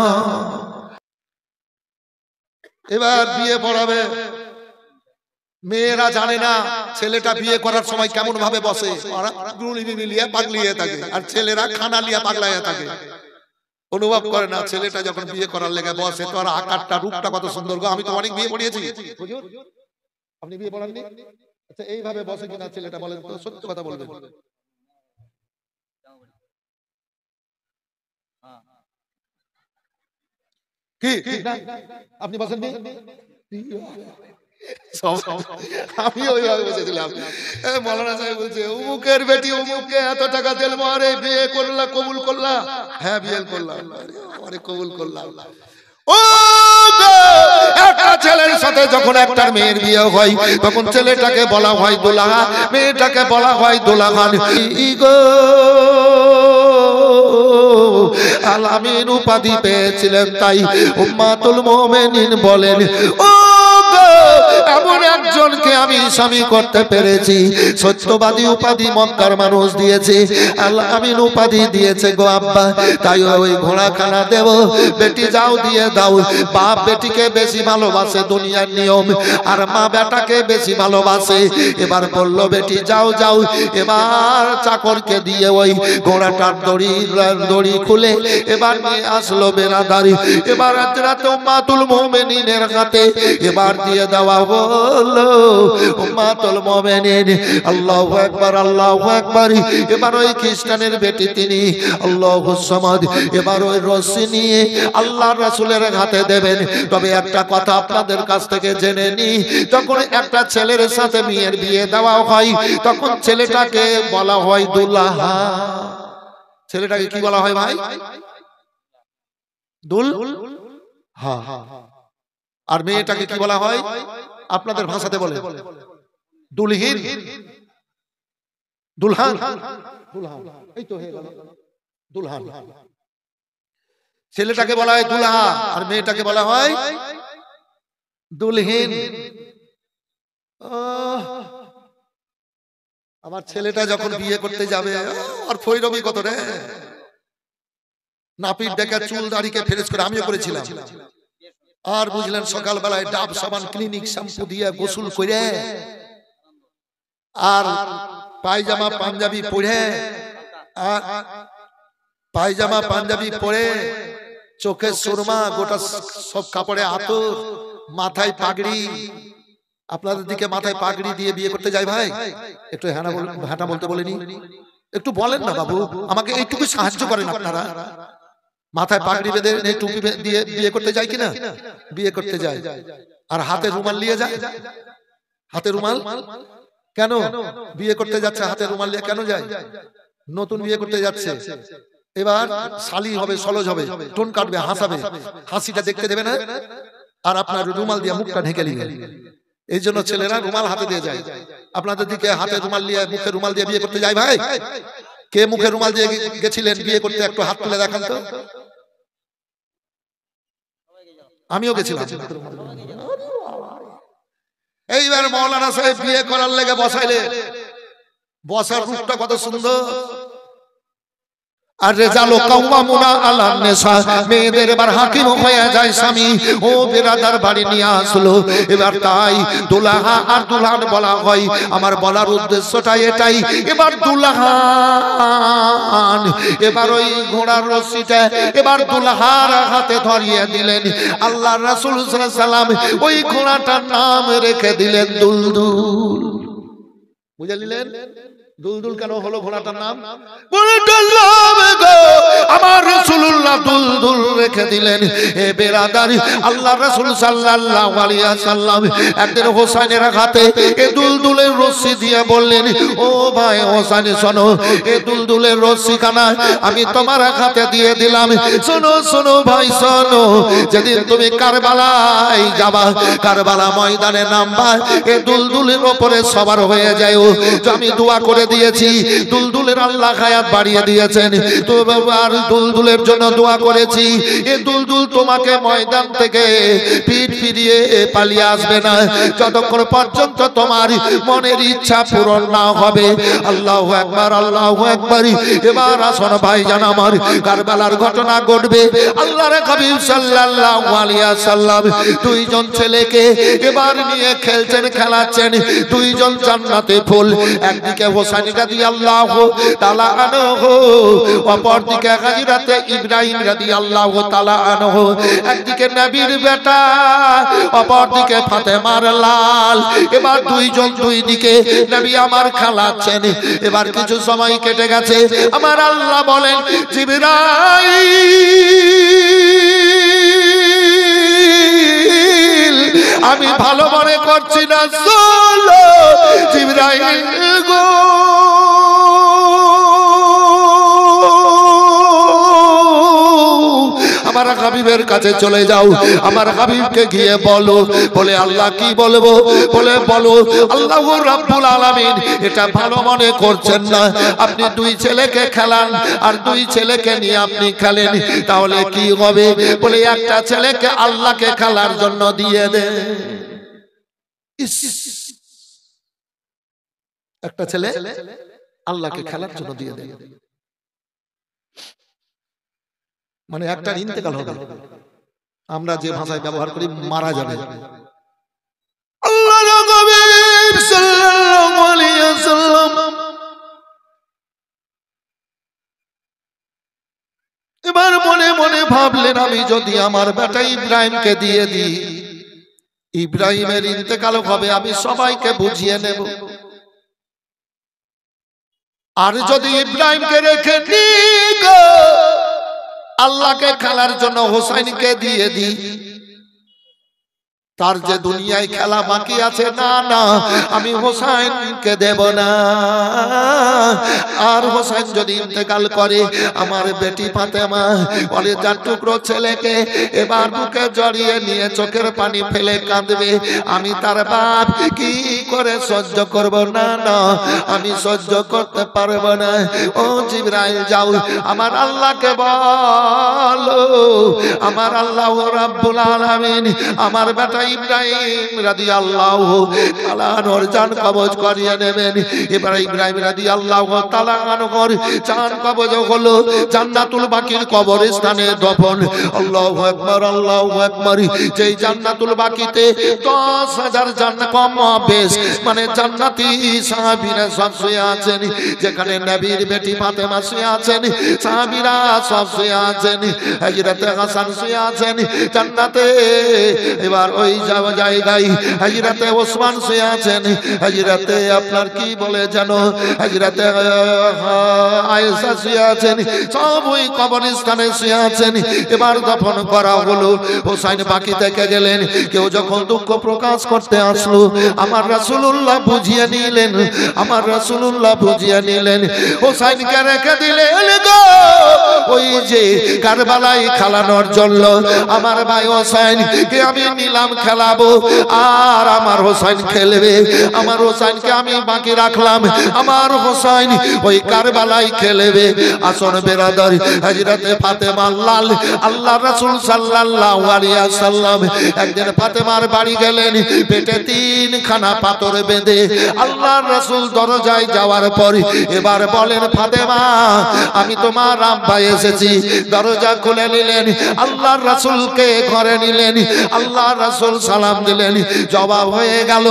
এবার বিয়ে পড়াবে। মেয়েরা জানে না ছেলেটা বিয়ে করার সময় কেমন ভাবে বসে, মিলিয়ে পাগলিয়ে থাকে, আর ছেলেরা খানা লিয়া পাগলাইয়া থাকে। অনুভব করে না ছেলেটা যখন বিয়ে করার লেগে বসে, তো আর আকারটা রূপটা কত সুন্দর গো। আমি তো অনেক বিয়ে পড়িয়েছি। আপনি বিয়ে পড়াননি? আচ্ছা এইভাবে বসে কিনা ছেলেটা বলেন তো, সত্যি কথা বলবেন। কি আপনি বসেননি? আমি ওইভাবে বসেছিলাম। মৌলানা সাহেব বলছে অমুকের বেটি অমুককে এত টাকা দিল, আরে বিয়ে করলা, কবুল করলা? হ্যাঁ বিয়ে করলাম, আরে কবুল করলাম। ও একটা ছেলের সাথে যখন একটা মেয়ের বিয়ে হয়, তখন ছেলেটাকে বলা হয় দুলাহা, মেয়েটাকে বলা হয় দুলাহান। ইগো আল আমিন উপাধি পেয়েছিলেন, তাই উম্মাতুল মুমিনিন বলেন ও এমন একজনকে আমি স্বামী করতে পেরেছি। সত্যবাদী উপাধি মক্কার মানুষ দিয়েছে, আল আমিন উপাধি দিয়েছে গো আব্বা। তাই ওই ঘোড়াখানা দেব, বেটি যাও দিয়ে দাও। বাপ বেটিকে বেশি ভালোবাসে দুনিয়ার নিয়ম, আর মা বেটাকে বেশি ভালোবাসে। এবার বললো বেটি যাও যাও। এবার চাকরকে দিয়ে ওই ঘোড়াটার দড়ি খুলে এবার নিয়ে আসলো বেরাদারি। এবার রাতে উম্মাতুল মুমিনিনের হাতে এবার দিয়ে দেওয়া হলো। উম্মাতুল মুমিনিন আল্লাহু আকবার, আল্লাহু আকবার। এবার ওই খ্রিস্টানের বেটি তিনি আল্লাহুস সামাদ, এবার ওই রশি নিয়ে আল্লাহর রাসূলের হাতে দেবেন। তবে একটা কথা আপনাদের কাছ থেকে জেনে নি, যখন একটা ছেলের সাথে মেয়ের বিয়ে দেওয়া হয়, তখন ছেলেটাকে বলা হয় দুলাহা। ছেলেটাকে কি বলা হয় ভাই? দুলহা। আর মেয়েটাকে কি বলা হয় আপনাদের ভাষাতে? বলে দুলহিন, দুলহান। এই তো হয়ে গেল দুলহান। ছেলেটাকে বলা হয় দুলহা, আর মেয়েটাকে বলা হয় দুলহিন। আমার ছেলেটা যখন বিয়ে করতে যাবে, আর ফৈরবি কত রে, নাপিত ডেকে চুল দাড়িকে ফেরেজ করে, আমিও করেছিলাম। আর বুঝলেন সকালবেলায় ডাব সাবান ক্লিনিক শ্যাম্পু দিয়ে গোসল করে, আর পায়জামা পাঞ্জাবি পরে, আর পায়জামা পাঞ্জাবি পরে, চোখে সুরমা, গোটা সব কাপড়ে আতর, মাথায় পাগড়ি। আপনাদের দিকে মাথায় পাগড়ি দিয়ে বিয়ে করতে যায় ভাই? একটু হ্যাঁ বলতে বলেনি, একটু বলেন না বাবু, আমাকে এইটুকু সাহায্য করেন আপনারা। মাথায় পাগড়ি বেঁধে এই টুপি দিয়ে বিয়ে করতে যায় কিনা? বিয়ে করতে যায়। আর হাতে রুমাল নিয়ে যায়। হাতে রুমাল কেন? বিয়ে করতে যাচ্ছে হাতে রুমাল নিয়ে কেন যায়? নতুন বিয়ে করতে যাচ্ছে, এবার শালি হবে, সলজ হবে, টোন কাটবে, হাসাবে, হাসিটা দেখতে দেবে না, আর আপনার রুমাল দিয়ে মুখটা ঢেকে নিবে। এই জন্য ছেলেরা রুমাল হাতে দিয়ে যায়। আপনাদের দিকে হাতে রুমাল দিয়ে, মুখে রুমাল দিয়ে বিয়ে করতে যায় ভাই? কে মুখে রুমাল দিয়ে গেছিলেন বিয়ে করতে? একটু হাত তুলে দেখান তো। আমিও গেছিলাম। এইবার মৌলানা সাহেব বিয়ে করার লেগে বসাইলে, বসার রূপটা কত সুন্দর। আর রেজালো কাওয়ামুনা আলান নিসা, মেয়েদের এবার হাকিম হয়ে যায় স্বামী। ও বিরাদার বাড়ি নিয়ে আসলো। এবার তাই দুলাহা আর দুলহান বলা হয়। আমার বলার উদ্দেশ্যটা এটাই, এবার দুলহান এবার ওই ঘোড়ার রশিটা এবার দুলহার হাতে ধরিয়ে দিলেন। আল্লাহ রাসূল সাল্লাল্লাহু আলাইহি সাল্লাম ওই ঘোড়াটার নাম রেখে দিলেন দুলদুল। বুঝে নিলেন? দুলদুল কেন হলো ঘোড়াটার নাম? আমার রাসূলুল্লাহ দুলদুল রেখে দিলেন। এ বেরাদার, আল্লাহ রাসূল সাল্লাল্লাহু আলাইহি ওয়াসাল্লাম একদিন হোসেনের হাতে এ দুলদুলের রশি দিয়ে বললেন, ও ভাই হোসেন শোনো, এ দুলদুলের রশিখানা আমি তোমার হাতে দিয়ে দিলাম। শোনো শোনো ভাই শোনো, যেদিন তুমি কারবালায় যাবা, কারবালা ময়দানে নামবা, এ দুলদুলের উপরে সবার হয়ে যায়। আমি দোয়া করে দিয়েছি, দুলদুলের আল্লাহ হায়াত বাড়িয়ে দিয়েছেন। তো আর দুলদুলের জন্য দোয়া করেছি, এই দুলদুল তোমাকে ময়দান থেকে পিঠ ফিরিয়ে পালিয়ে আসবে না যতক্ষণ পর্যন্ত তোমার মনের ইচ্ছা পূরণ না হবে। আল্লাহু আকবার, আল্লাহু আকবার। এবার আসুন ভাইজান আমার, কারবালার ঘটনা ঘটবে। আল্লাহর হাবিব সাল্লাল্লাহু আলাইহি ওয়াসাল্লাম দুইজন ছেলেকে এবার নিয়ে খেলছেন, খেলাচ্ছেন। দুইজন জান্নাতে ফুল, একদিকে হোসেন রাদিয়াল্লাহু তাআলা আনহু, অপরদিকে হযরতে ইব্রাহিম রাদিয়াল্লাহু তাআলা আনহু। একদিকে নবীর বেটা, অপরদিকে ফাতেমার লাল। এবার দুইজন দুই দিকে নবী আমার খেলাচ্ছেন। এবার কিছু সময় কেটে গেছে, আমার আল্লাহ বলেন, জিবরাইল আমি ভালো মনে করছি না, চলো জিবরাইল গো, আমার হাবিবের কাছে চলে যাও, আমার হাবিবকে গিয়ে বলো। বলে আল্লাহ কি বলবো? বলে বলো আল্লাহ রাব্বুল আলামিন এটা ভালো মনে করছেন না, আপনি দুই ছেলেকে খেলান আর দুই ছেলেকে নিয়ে আপনি খেলেন, তাহলে কি হবে? বলে একটা ছেলেকে আল্লাহকে খেলার জন্য দিয়ে দেন। একটা ছেলে আল্লাহকে খেলার জন্য দিয়ে দেন, মানে একটা ইন্তেকাল হবে। আমরা যে ভাষায় ব্যবহার করি, মারা যাবে। আল্লাহর হাবিব সাল্লাল্লাহু আলাইহি ওয়াসাল্লাম এবার মনে মনে ভাবলেন, আমি যদি আমার বেটা ইব্রাহিমকে দিয়ে দিই, ইব্রাহিমের ইন্তেকাল হবে, আমি সবাইকে বুঝিয়ে নেব। আর যদি ইব্রাহিমকে রেখে দিই, আল্লাহকে খেলার জন্য হোসেনকে দিয়ে দিই, তার যে দুনিয়ায় খেলা বাকি আছে, না না আমি হোসেনকে দেব না। আর হোসেন যদি ইন্তেকাল করে, আমার বেটি ফাতেমা বলে যার টুকরো ছেলেকে এবার বুকে জড়িয়ে নিয়ে চোখের পানি ফেলে কাঁদবে। আমি তার বাপ কি করে সহ্য করব? না না আমি সহ্য করতে পারবো না। ও জিবরাইল যাও, আমার আল্লাহকে বলো, আমার আল্লাহ রাব্বুল আলামিন আমার বেটা ইব্রাহিম রাদিয়াল্লাহু তাআলা আনহুর জান কবজ করিয়ে নেবেন। এবার ইব্রাহিম রাদিয়াল্লাহু তাআলা আনহুর জান কবজ হলো জান্নাতুল বাকির কবরস্থানে দফন। আল্লাহু আকবার, আল্লাহু আকবার। যেই জান্নাতুল বাকিতে 10,000 জান্নাত কম বেশ, মানে জান্নাতি সাহাবীরা সব শুয়ে আছেন, যেখানে নবীর বেটি ফাতেমা শুয়ে আছেন, সাহাবীরা সব শুয়ে আছেন, হযরত হাসান শুয়ে আছেন জান্নাতে। এবার ওই যাওয়া জায়গায় হযরতে ওসমান শুয়ে আছেন, হযরতে আপনার কি বলে জানো হযরতে আয়েশা শুয়ে আছেন, সব ওই কবরস্থানে শুয়ে আছেন। এবার দফন করা হলো, হোসাইন বাকি থেকে গেলেন। কেউ যখন দুঃখ প্রকাশ করতে আসলো, আমার রাসূলুল্লাহ বুঝিয়ে নিলেন, আমার রাসূলুল্লাহ বুঝিয়ে নিলেন, হোসাইনকে রেখে দিলেন গো ওই যে কারবালায় খেলানোর জন্য। আমার ভাই হোসাইনকে আমি নিলাম খেলাবো, আর আমার হোসাইন খেলবে, আমার হোসাইনকে আমি বাকি রাখলাম, আমার হোসাইন ওই কারবালায় খেলবে। আসুন বেরাদর, হযরতে ফাতেমা লাল আল্লাহ রাসূল সাল্লাল্লাহু আলাইহি ওয়াসাল্লাম একদিন ফাতেমার বাড়ি গেলেন, পেটে 3 খানা পাথর বেঁধে। আল্লাহর রাসূল দরজায় যাওয়ার পর এবার বলেন, ফাতেমা আমি তোমার আব্বা এসেছি। দরজা খুলে নিলেন, আল্লাহর রাসূলকে ঘরে নিলেন, আল্লাহর রাসূল সালাম দিলেন, জবাব হয়ে গেল।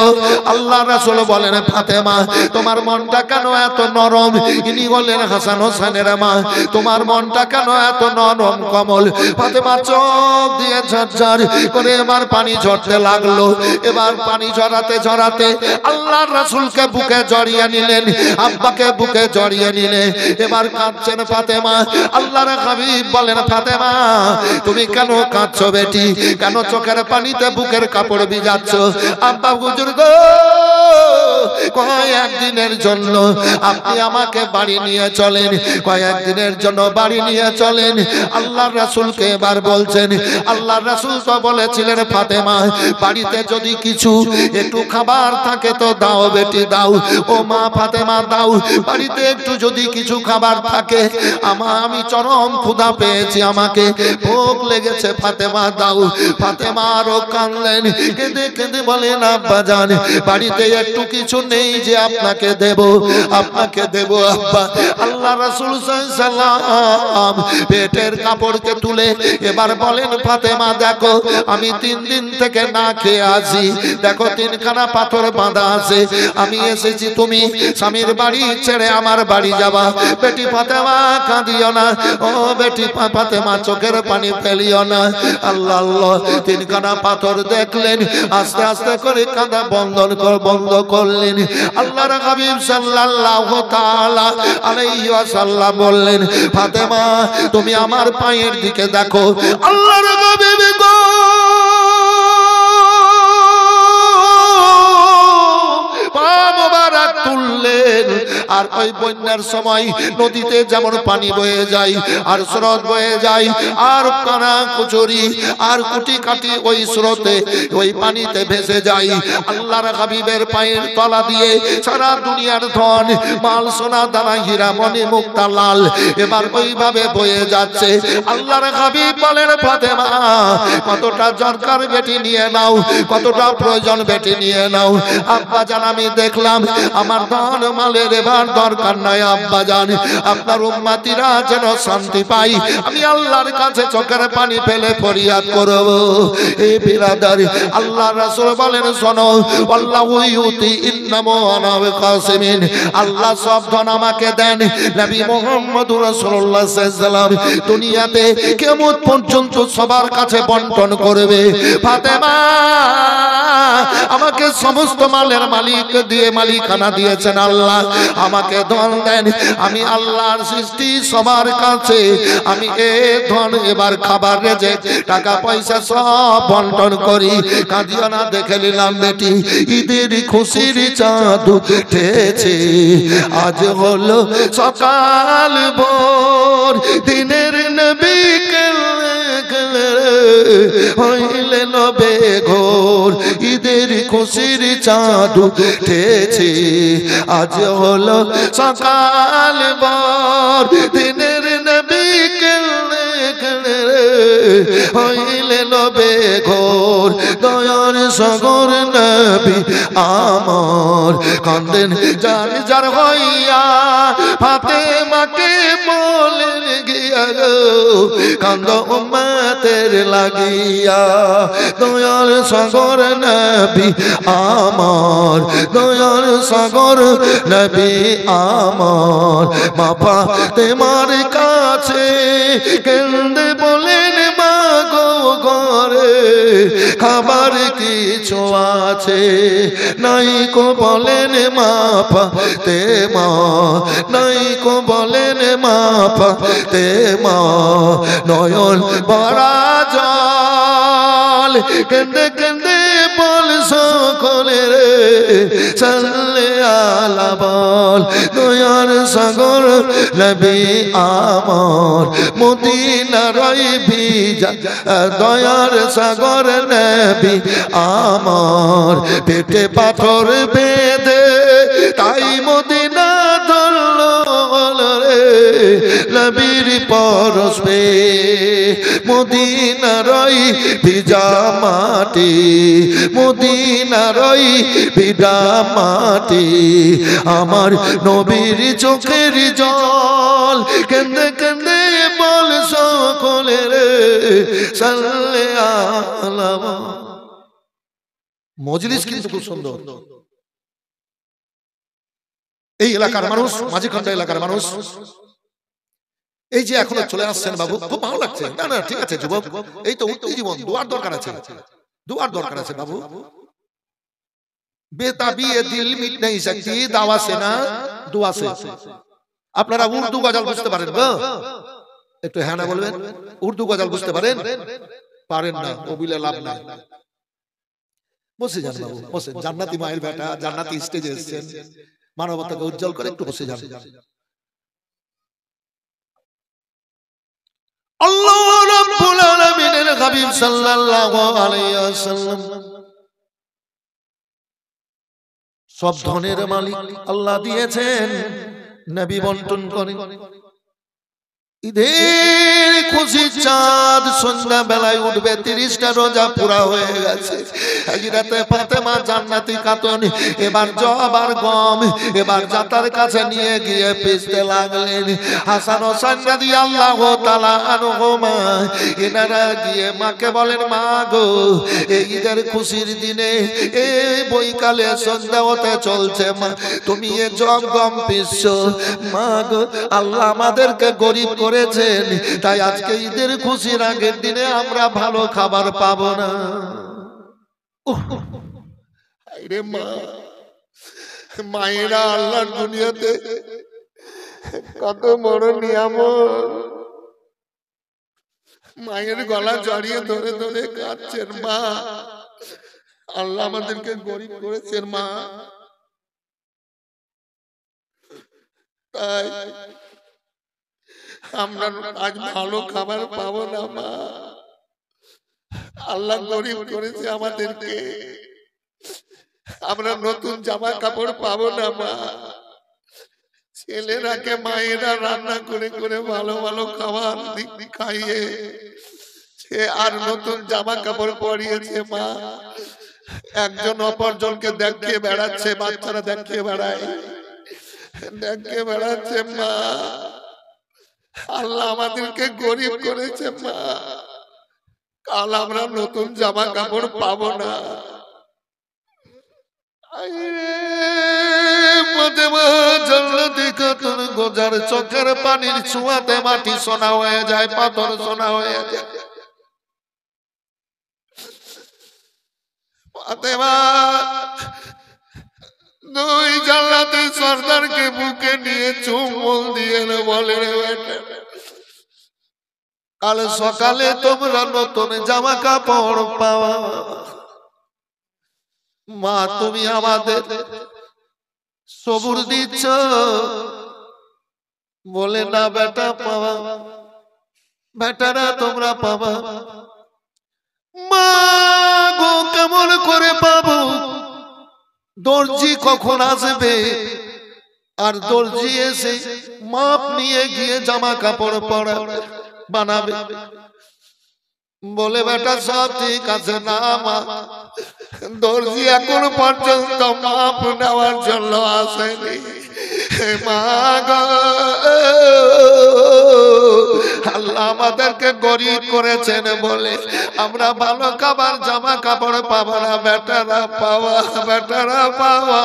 আল্লাহর রাসূল বলেন, ফাতেমা তোমার মনটা কেন এত নরম? ইনি হলেন হাসান হোসেনের মা, তোমার মনটা কেন এত নরম কমল? ফাতেমা চোখ দিয়ে ঝরঝর করে এবার পানি ঝরতে লাগলো। এবার পানি ঝরাতে ঝরাতে আল্লাহর রাসূলকে বুকে জড়িয়ে নিলেন, আব্বাকে বুকে জড়িয়ে নিলে এবার কাঁদছেন ফাতেমা। আল্লাহর হাবিব বলেন, ফাতেমা তুমি কেন কাঁদছো বেটি? কেন চোখের পানিতে বুকের কাপড় ভিজাচ্ছ? আব্বা হুজুর গো, কয়েকদিনের জন্য আপনি আমাকে বাড়ি নিয়ে চলেন, কয়েকদিনের জন্য বাড়ি নিয়ে চলেন। আল্লাহর রাসূলকে এবার বলছেন, আল্লাহর রাসূল তো বলেছিলেন, ফাতেমা বাড়িতে যদি কিছু একটু খাবার থাকে তো দাও বেটি দাও। ও মা ফাতেমা দাও, বাড়িতে একটু যদি কিছু খাবার থাকে, আমি চরম ক্ষুধা পেয়েছি, আমাকে ভোগ লেগেছে, ফাতেমা দাও। ফাতেমা আরো কাঁদলেন, কেঁদে কেঁদে বলেন, আব্বা জান বাড়িতে একটু কিছু নেই যে আপনাকে দেব, আপনাকে দেব আব্বা। আল্লাহ রাসূল সাল্লাল্লাহু পেটের কাপড়কে তুলে এবার বলেন, ফাতেমা দেখো আমি 3 দিন থেকে না খেয়ে আছি, দেখো 3 খানা পাথর বাঁধা আছে, আমি এসেছি তুমি স্বামীর বাড়ি ছেড়ে আমার বাড়ি যাবা। বেটি ফাতেমা কাঁদিও না, ও বেটি ফাতেমা চোখের পানি ফেলিও না। আল্লাহ আল্লাহ 3 খানা পাথর দেখলেন, আস্তে আস্তে করে কাঁদা বন্ধ করলেন। আল্লাহর হাবিব সাল্লাল্লাহু তাআলা আলাইহি ওয়াসাল্লাম বললেন, ফাতেমা তুমি আমার পায়ের দিকে দেখো। আল্লাহর হাবিব গো পা মোবারক তুললেন, আর ওই বন্যার সময় নদীতে যেমন পানি বয়ে যায় আর স্রোত বয়ে যায়, আর কানা কুচুরি আর কুটি কাটি ওই স্রোতে ওই পানিতে ভেসে যায়। আল্লাহর হাবিবের পায়ের তলা দিয়ে সারা দুনিয়ার ধন মাল সোনা দানা হীরা মণি মুক্তা লাল এবার ওইভাবে বয়ে যাচ্ছে। আল্লাহর হাবিব বলেন, ফাতেমা কতটা দরকার বেটি নিয়ে নাও, কতটা প্রয়োজন বেটি নিয়ে নাও। আব্বা জান আমি দেখলাম আমার ধন মালের এবার দরকার নাই, আব্বা জান আপনার উম্মতিরা যেন শান্তি পাই, আমি আল্লাহর কাছে চোখের পানি ফেলে ফরিয়াদ করব। এই বিরাদার আল্লাহর রাসূল বলেন, শোনো আল্লাহু ইউতি ইন্নামা আনা বিকাসিমিন, আল্লাহ সব ধন আমাকে দেন। নবী মুহাম্মদুর রাসূলুল্লাহ সাল্লাল্লাহু আলাইহি ওয়াসাল্লাম দুনিয়াতে কিয়ামত পর্যন্ত সবার কাছে বন্টন করবে। ফাতেমা আমাকে সমস্ত মালের মালিক দিয়ে মালিকানা দিয়েছেন আল্লাহ, আমাকে ধন দেন, আমি আল্লাহর সৃষ্টি সবার কাছে আমি এই ধন এবার খাবার রেজে টাকা পয়সা সব বন্টন করি। কাঁদিও না, দেখে নিলাম বেটি ঈদের খুশির চাঁদ উঠেছে, আজ হলো সকাল ভোর, দিনের নবী হইলেন বেঘোর, ঈদের খুশির চাঁদ উঠেছে, আজ হলো সকাল ভোর, দিনের নবী হইলেন বেঘোর, দয়ার সাগর নবী আমার কান্দেন যার যার হইয়া, ফাতেমাকে বলেন গিয়া গো কান্দ উম্মতের লাগিয়া, দয়ার সাগর নবী আমার, দয়ার সাগর নবী আমার, মা ফাতেমার কাছে কেন্দে বলেন, মা গো ঘরে খাবার কিছু আছে নাই কো বলেন মা পাতে মা নাই কো বলেন মা পাতে মা নয়ন ভরা জল কেঁদে কেঁদে বল সকলে রে সাল্লে আলা বল দয়ার সাগর নবী আমার মদিনার ভিজা দয়ার সাগর নবী আমার পেটে পাথর বেঁধে তাই মদিনা ধরল রে নবীর পরশ পে মদিনার ভিজা মাটি মদিনার ভিজা মাটি আমার নবীর চোখের জল কেঁদে কেঁদে বল সকলে রে সাল্লে আলা মজলিস কিন্তু খুব সুন্দর এই এলাকার মানুষ মাঝিখান্ডা এলাকার মানুষ এই যে এখনো চলে আসছেন বাবু খুব ভালো লাগছে না না ঠিক আছে যুবক এই তো উঠতে জীবন দুয়ার দরকার আছে বাবু বেতাবিয়ে দিল মিট নেই सकती দাওয়া সে না দুয়া সে আপনারা উর্দু গজল বুঝতে পারেন গো একটু হ্যাঁ না বলবেন উর্দু গজল বুঝতে পারেন না ও বিলে লাভ নাই বসে যান বাবু বসে জান্নাতি মায়ের বেটা জান্নাতি স্টেজে এসেছেন মানবতাকে উজ্জ্বল করে একটু বসে যান আল্লাহ রাব্বুল আলামিনের হাবিব সাল্লাল্লাহু আলাইহি ওয়াসাল্লাম সব ধনের মালিক আল্লাহ দিয়েছেন নবী বন্টন করেন ঈদের খুশি চাঁদ সন্ধ্যা বেলায় উঠবে 30টা রোজা পুরা হয়ে গেছে হযরতে ফাতেমা জান্নাতি খাতুন এবার জব আর গম এবার জাতার কাছে নিয়ে গিয়ে পিষতে লাগলেন হাসান হোসেন রাদিয়াল্লাহু তাআলা আনহুমা এনারা গিয়ে মাকে বলেন মা গো এই ঈদের খুশির দিনে এই বৈকালে সন্ধ্যা হতে চলছে মা তুমি এই জব গম পিষছো মা গো আল্লাহ আমাদেরকে গরিব করেছেন তাই আজকে ঈদের খুশির আগের দিনে আমরা ভালো খাবার পাবো না আরে মা মায়েরা আল্লাহর দুনিয়াতে কত বড় নিয়ামত মায়ের গলা জড়িয়ে ধরে ধরে কাঁদছেন মা আল্লাহ আমাদেরকে গরিব করেছেন মা তাই আমরা আজ ভালো খাবার পাবো না মা আল্লাহ গরিব করেছে আমাদেরকে আমরা নতুন জামা কাপড় পাবো না মা ছেলেরাকে মায়েরা রান্না করে করে ভালো ভালো খাবার খাইয়ে সে আর নতুন জামা কাপড় পরিয়েছে মা একজন অপরজনকে দেখিয়ে বেড়াচ্ছে বাচ্চারা দেখিয়ে বেড়াচ্ছে মা আল্লাহ আমাদেরকে গরিব করেছে মা কাল আমরা নতুন জামা কাপড় পাবো না গোজার চোখের পানির ছোঁয়াতে মাটি সোনা হয়ে যায় পাথর সোনা হয়ে যায় ফাতেমা দুই জান্নাতের সর্দারকে বুকে নিয়ে চুম্বন দিয়ে বলে রে বেটা কাল সকালে তোমরা নতুন জামা কাপড় পাওয়া মা তুমি আমাদের সবুর দিচ্ছ বলে না বেটা পাওয়া বেটারা তোমরা পাবা মা গো কেমন করে পাবো দর্জি কখন আসবে আর দর্জি এসে মাপ নিয়ে গিয়ে জামা কাপড় পরা বানাবে বলে বেটা সব ঠিক আছে না মা দর্জি এখন পর্যন্ত মাপ নেওয়ার জন্য আসেনি মা গো আল্লাহ আমাদেরকে গরিব করেছেন বলে আমরা ভালো খাবার জামা কাপড় পাবো না, বেটারা পাওয়া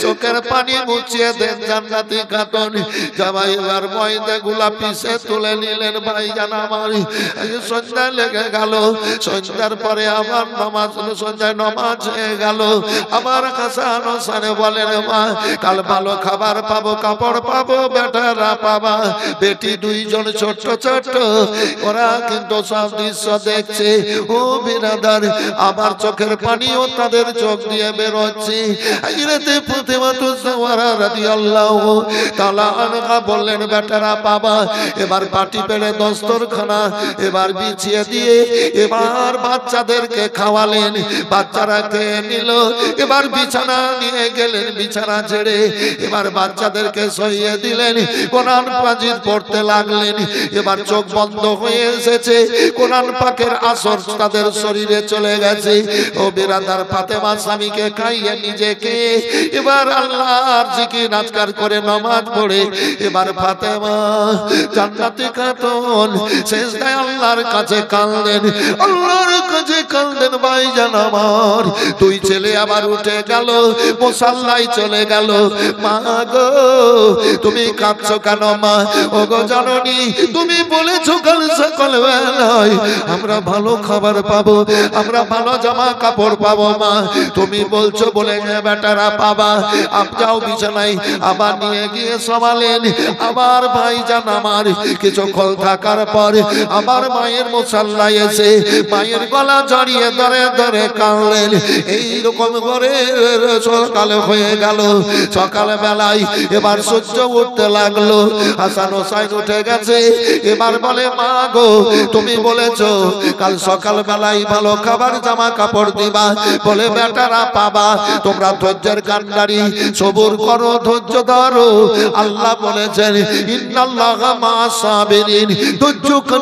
চোখের পানি মুছিয়ে দেন জান্নাতি খাতুন। জামাই এবার ময়দা গুলা পিছে তুলে নিলেন। ভাইজান আমার সন্ধ্যা লেগে গেল, সন্ধ্যার পরে আবার নামাজ, সন্ধ্যায় নামাজ হয়ে গেল। আমার হাসান হোসেন বলেন মা কাল ভালো খাবার পাবো, কাপড় পাবো, বেটারা পাবা। বেটি দুইজন ছোট ছোট, ওরা কিন্তু সব দৃশ্য দেখছে। ও বিরাদার, আমার চোখের পানিও তাদের চোখ দিয়ে বেরোচ্ছে। হযরতে ফাতেমা তুযওয়ারা রাদিয়াল্লাহু তাআলা আনহা বললেন বেটারা পাবা। এবার পাটি পেড়ে দস্তরখানা এবার বিছিয়ে দিয়ে এবার বাচ্চাদেরকে খাওয়ালেন। বাচ্চারা খেয়ে নিল। এবার বিছানা নিয়ে গেলেন, বিছানা ছেড়ে এবার বাচ্চাদেরকে শুইয়ে দিলেন। কোরআন পাজিদ পড়তে লাগলেন। এবার চোখ বন্ধ হয়ে এসেছে, কোরআন পাকের আসর তাদের শরীরে চলে গেছে। ও বিরাদার, ফাতেমা স্বামীকে খাইয়ে নিজেকে এবার আল্লাহর জিকির আজকার করে নামাজ পড়ে এবার ফাতেমা জান্নাতি খাতুন সেজদায় আল্লাহর কাছে কাঁদলেন, আল্লাহর কাছে কাঁদলেন। ভাইজান আমার দুই ছেলে আবার উঠে গেল, মুসাল্লায় চলে গেল। মা গো তুমি কাঁদছো কেন মা? ও গো জননী, তুমি বলেছো কাল সকাল বেলায় আমরা ভালো খাবার পাবো, আমরা ভালো জামা কাপড় পাবো মা। তুমি বলছো বলে বেটারা পাবা। আপ যাও বিছানায়। আবার নিয়ে গিয়ে সমালেন। আবার ভাইজান আমার কিছুক্ষণ থাকার পর আমার মায়ের মুসাল্লায় এসে মায়ের গলা জড়িয়ে ধরে ধরে কাঁদলেন। এইরকম করে সকাল হয়ে গেল। সকাল বেলায় এবার সূর্য উঠতে লাগলো। হাসান হোসেন উঠে গেছে। এবার বলে মা গো তুমি বলেছো কাল সকাল বেলায় ভালো খাবার জামা কাপড় দিবা, বলে বেটারা পাবা। তোমরা ধৈর্যের কান্ডারি, সবুর করো, ধৈর্য ধরো। আল্লাহ বলেছেন ইন্নাল্লাহা মা'আস সাবিরিন,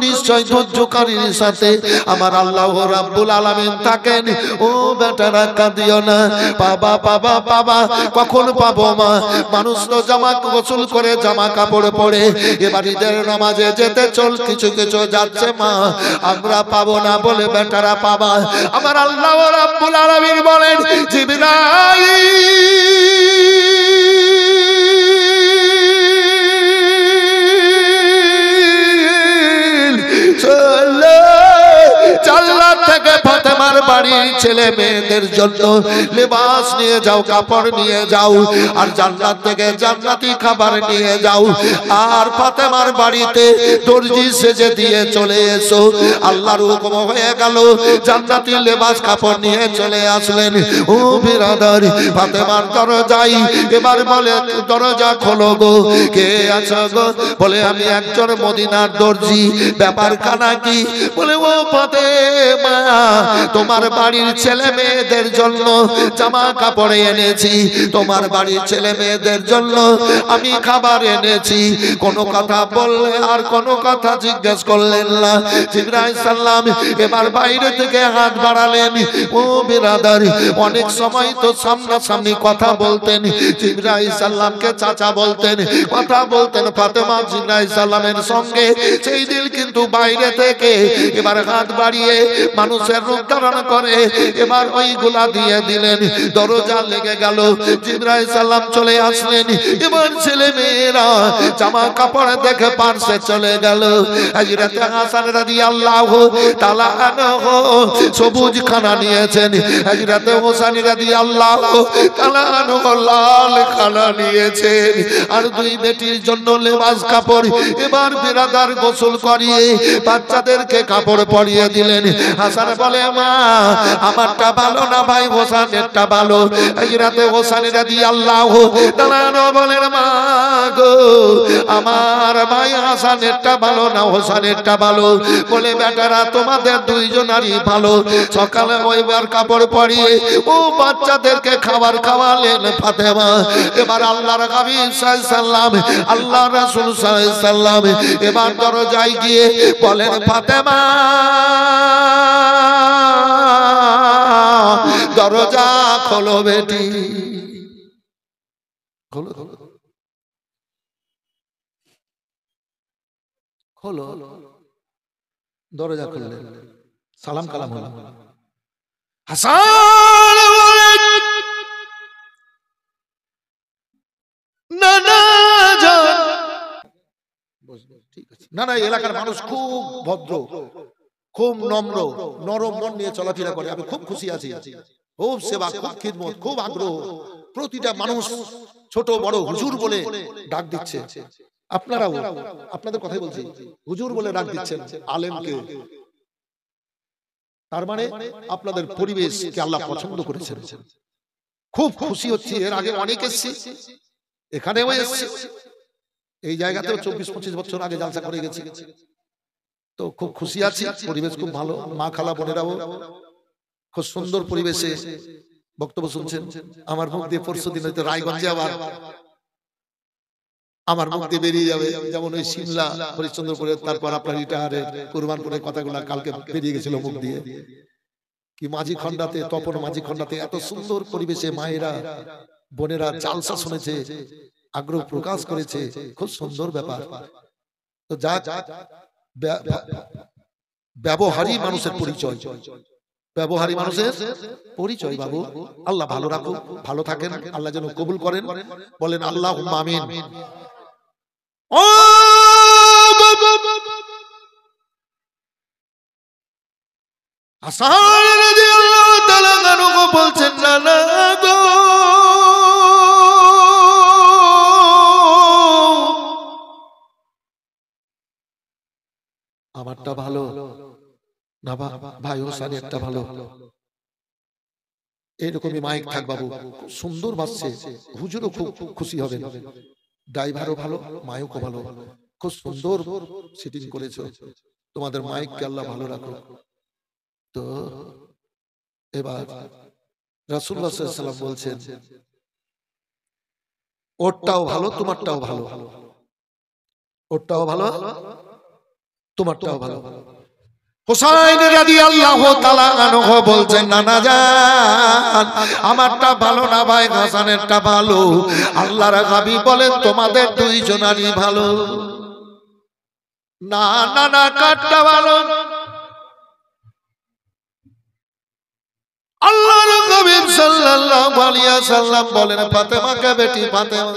নিশ্চয় ধৈর্যকারীর সাথে আমার আল্লাহ রাব্বুল আলামিন থাকেন। ও বেটারা কাঁদিও না, পাবা পাবা পাবা। কখন পাবো মা? মানুষ তো জামা গোসল করে জামা কাপড় পরে এবার ঈদের নামাজে যেতে চল কিছু কিছু যাচ্ছে মা, আমরা পাবো না বলে বেটারা পাবা। আমার আল্লাহ রাব্বুল আলামিন বলেন জান্নাত থেকে ফাতেমার বাড়ির ছেলে মেয়েদের জন্য লিবাস নিয়ে যাও, কাপড় নিয়ে যাও, আর জান্নাত থেকে জান্নাতি খাবার নিয়ে যাও। আর ফাতেমার বাড়িতে দর্জি সেজে দিয়ে চলে এসো। আল্লাহর হুকুম হয়ে গেল, জান্নাতি লিবাস কাপড় নিয়ে চলে আসলেন। ও বিরাদার, ফাতেমার দরজায় এবার বলে দরজা খোলো গো, কে আছো গো? বলে আমি একজন মদিনার দর্জি। ব্যাপার খানা কি? বলে ও ফাতেমা তোমার বাড়ির ছেলে মেয়েদের জন্য জামা কাপড় এনেছি, তোমার বাড়ির ছেলে মেয়েদের জন্য আমি খাবার এনেছি। কোনো কথা বললে আর কোনো কথা জিজ্ঞেস করলেন না। জিবরাইল সাল্লাম এবার বাইরে থেকে হাত বাড়ালেন। ও বিরাদার, অনেক সময় তো সামনাসামনি কথা বলতেন, জিবরাইল সাল্লামকে চাচা বলতেন, কথা বলতেন ফাতেমা জিবরাইল সাল্লামের সঙ্গে। সেই দিন কিন্তু বাইরে থেকে এবার হাত বাড়িয়ে মানুষের রূপ ধারণ করে এবার ওইগুলা দিয়ে দিলেন। দরজা লেগে গেল, জিবরাইল সাল্লাম চলে আসলেন। এবার ছেলে মেয়েরা জামা কাপড় দেখে পার্শ্বে চলে গেল। হযরত হাসান রাদিয়াল্লাহু তাআলা আনহু সবুজ খানা নিয়েছেন, হযরত হোসেন রাদিয়াল্লাহু তাআলা আনহু লাল খানা নিয়েছেন। আর দুই বেটির জন্য লেবাস কাপড় এবার বিরাদার গোসল করিয়ে বাচ্চাদেরকে কাপড় পরিয়ে দিলেন। হাসান বলে মা আমারটা ভালো না ভাই হোসেনেরটা ভালো। হযরত হোসেন রাদিয়াল্লাহু তাআলা বলেন মা গো আমার ভাই হাসানেরটা ভালো না হোসেনেরটা ভালো। বলে বেটারা তোমাদের দুইজনারই ভালো। সকালে ওইবার কাপড় পরিয়ে ও বাচ্চাদেরকে খাবার খাওয়ালেন ফাতেমা। এবার আল্লাহর হাবিব সাল্লাল্লাহু আলাইহি ওয়াসাল্লাম, আল্লাহর রাসূল সাল্লাল্লাহু আলাইহি ওয়াসাল্লাম এবার দরজায় গিয়ে বলেন ফাতেমা দরজা খোলো বেটি, খোলো খোলো হলো, দরজা খুললেন, সালাম কালাম হলো। হাসান বলেন, নানা যান। ঠিক আছে, না না, এলাকার মানুষ খুব ভদ্র, খুব নম্র, নরম মন নিয়ে চলাফেরা করে। আমি খুব খুশি আছি, খুব সেবা, খুব খিদমত, খুব আগ্রহ। প্রতিটা মানুষ ছোট বড় হুজুর বলে ডাক দিচ্ছে। আপনারাও, আপনাদের কথাই বলছি, হুজুর বলে ডাক দিচ্ছেন আলেমকে। তার মানে আপনাদের পরিবেশকে আল্লাহ পছন্দ করেছেন। খুব খুশি হচ্ছি। এর আগে অনেক এসেছি, এখানেও এসেছি, এই জায়গাতেও 24-25 বছর আগে জালসা করে গেছি। তো খুব খুশি আছি, পরিবেশ খুব ভালো। মা খালা বোনেরাও খুব সুন্দর পরিবেশে বক্তব্য শুনছেন। আমার মুখ দিয়ে পরশু দিন হয়তো রায়গঞ্জে আবার আমার মুখ দিয়ে বেরিয়ে যাবে, যেমন ওই সিমলা, হরিশ্চন্দ্রপুরে, তারপর আপনার রিটায়ারে কুরবানপুরের কথাগুলো কালকে বেরিয়ে গেছিল মুখ দিয়ে। কি মাঝি খন্ডাতে, তপন মাঝি খন্ডাতে এত সুন্দর পরিবেশে মায়েরা বোনেরা জালসা শুনেছে, আগ্রহ প্রকাশ করেছে, খুব সুন্দর ব্যাপার। তো যা ব্যবহারী মানুষের পরিচয়, ব্যবহারী মানুষের পরিচয় বাবু। আল্লাহ ভালো রাখুক, ভালো থাকেন, আল্লাহ যেন কবুল করেন। বলেন আল্লাহুম্মা আমিন। ও হাসান রাদিয়াল্লাহু তাআলা আনহু বলছেন, না না গো, আমারটা ভালো না ভাই হোসেন, একটা ভালো। এরকমই মাইক থাক বাবু, খুব সুন্দর বাজছে, হুজুরও খুব খুশি হবেন, ড্রাইভারও ভালো, মাইকও ভালো, খুব সুন্দর সিটিং করেছো। তোমাদের মাইককে আল্লাহ ভালো রাখো। তো এবার রাসূলুল্লাহ সাল্লাল্লাহু আলাইহি ওয়াসাল্লাম বলছেন, ওরটাও ভালো, তোমারটাও ভালো, ওরটাও ভালো, তোমারটাও ভালো। হুসাইন রাদিয়াল্লাহু তাআলা আনহু বলছেন, নানা জান, আমারটা ভালো না ভাই, হাসানেরটা ভালো। আল্লাহর হাবিব বলেন, তোমাদের দুইজনারই ভালো। না না না, কারটা ভালো? আল্লাহর হাবিব সাল্লাল্লাহু আলাইহি ওয়াসাল্লাম বলেন, ফাতেমাকে বেটি ফাতেমা,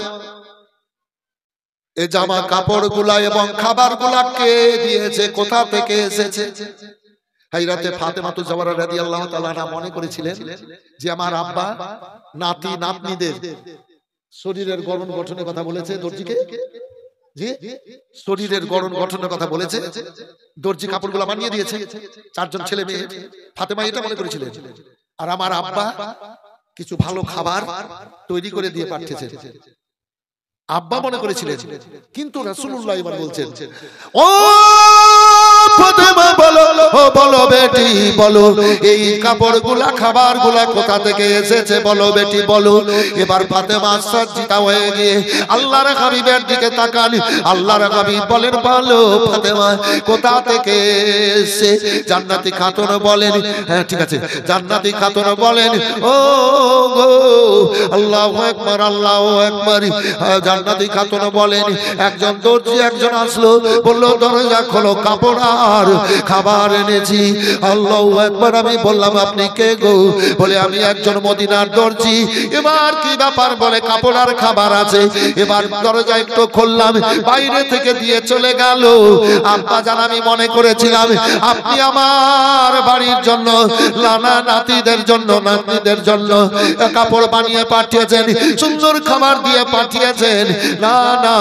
এই জামা কাপড় গুলা এবং খাবার গুলা কে দিয়েছে, কোথা থেকে এসেছে? হাজরাতে ফাতেমাতুজ জাহরা রাদিয়াল্লাহু তাআলা আনহা মনে করেছিলেন যে আমার আব্বা নাতি নাতনিদের শরীরের গঠন গঠনের কথা বলেছে দর্জিকে, জি শরীরের গঠন গঠনের কথা বলেছে, দর্জি কাপড়গুলো বানিয়ে দিয়েছে, চারজন ছেলে মেয়ে। ফাতেমা এটা মনে করেছিলেন। আর আমার আব্বা কিছু ভালো খাবার তৈরি করে দিয়ে পাঠিয়েছে, আব্বা মনে করেছিলেন। কিন্তু রাসূলুল্লাহ এবার বলছেন, ও ফাতেমা বলো, ও বলো বেটি বলো, এই কাপড়গুলা খাবারগুলা কোথা থেকে এসেছে বলো বেটি বলো। এবার ফাতেমা সজ্জিতা হয়ে গিয়ে আল্লাহর হাবিবের দিকে তাকান। আল্লাহর হাবিব বলেন, বলো ফাতেমা কোথা থেকে এসেছে? জান্নাতি খাতুন বলেন, হ্যাঁ ঠিক আছে, জান্নাতি খাতুন বলেন, ও গো আল্লাহু আকবার, আল্লাহু আকবার। জান্নাতি খাতুন বলেন, একজন দর্জি একজন আসলো, বলল দরজা খোলো, কাপড় আর খাবার এনেছি। আল্লাহু আকবার। আমি বললাম, আপনি কে গো? বলে, আমি একজন মদিনার দর্জি। এবার কি ব্যাপার? বলে, কাপড় আর খাবার আছে। এবার দরজা একটু খুললাম, বাইরে থেকে দিয়ে চলে গেল। আব্বা জান, আমি মনে করেছিলাম আপনি আমার বাড়ির জন্য, নানা নাতিদের জন্য, নাতনিদের জন্য কাপড় বানিয়ে পাঠিয়েছেন, সুন্দর খাবার দিয়ে পাঠিয়েছেন। না না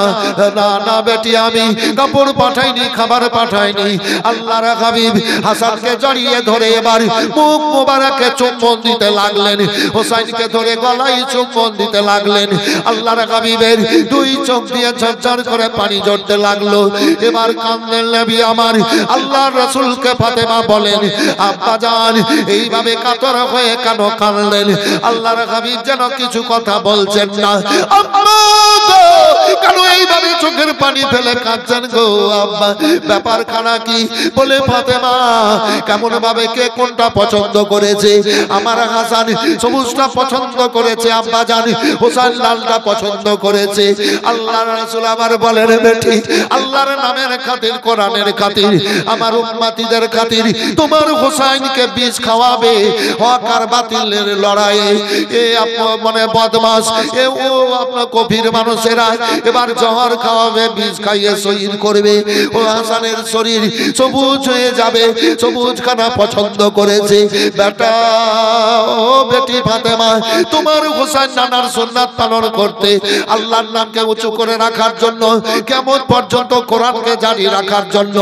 না না বেটি, আমি কাপড় পাঠাইনি, খাবার পাঠাইনি। আল্লাহর হাবিব হাসানকে জড়িয়ে ধরে এবার মুখ মোবারকে চুম্বন দিতে লাগলেন, হোসাইনকে ধরে গলায় চুম্বন দিতে লাগলেন। আল্লাহর হাবিবের দুই চোখ দিয়ে ঝরঝর করে পানি ঝরতে লাগলো। এবার কাঁদলেন নবী আমার। আল্লাহর রাসূলকে ফাতেমা বলেন, আব্বা জান এইভাবে কাতর হয়ে কেন কাঁদলেন? আল্লাহর হাবিব যেন কিছু কথা বলছেন না। আম্মা গো, কেন এইভাবে চোখের পানি ফেলে কাঁদছেন গো আব্বা? ব্যাপার খানা কি? বলে, ফাতেমা কেমন ভাবে কে কোনটা পছন্দ করেছে। আমার হাসান সবুজটা পছন্দ করেছে, আব্বা জান হোসেন লালটা পছন্দ করেছে। আল্লাহর রাসূল আবার বলেন বেটি আল্লাহর নামের খাতির কোরআনের খাতির আমার উম্মতিদের খাতির তোমার হোসেনকে বিষ খাওয়াবে হক আর বাতিলের লড়াইয়ে। এ আপনার মানে বদমাশ এ ও আপনার কফির মানুষেরা এবার জহর খাওয়াবে, বিষ খাইয়ে শহীদ করবে। ও হাসানের শরীর সবুজ হয়ে যাবে, সবুজ খানা পছন্দ করেছে। বেটা ও বেটি ফাতেমা তোমার হোসেন নানার সুন্নাত পালন করতে, আল্লাহর নামকে উঁচু করে রাখার জন্য, কিয়ামত পর্যন্ত কোরআনকে জারি রাখার জন্য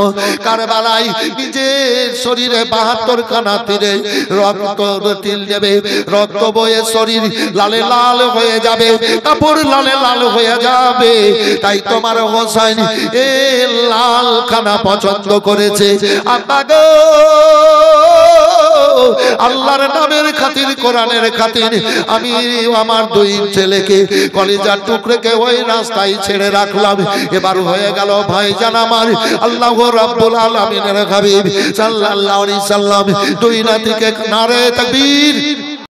কারবালায় নিজের শরীরে 72 খানা তীরে রক্ত তিল দেবে, রক্ত বয়ে শরীর লালে লাল হয়ে যাবে, কাপড় লালে লাল হয়ে যাবে। তাই তোমার হোসেন এ লাল খানা পছন্দ করেছে। আব্বা গো আল্লাহর নামের খাতির কোরআনের খাতির আমি আমার দুই ছেলেকে কলিজার টুকরোকে ওই রাস্তায় ছেড়ে রাখলাম। এবার হয়ে গেল ভাইজান আমার আল্লাহ রাব্বুল আলামিনের হাবিব সাল্লাল্লাহু আলাইহি সাল্লাম দুই নাতিকে নারে তাকবীর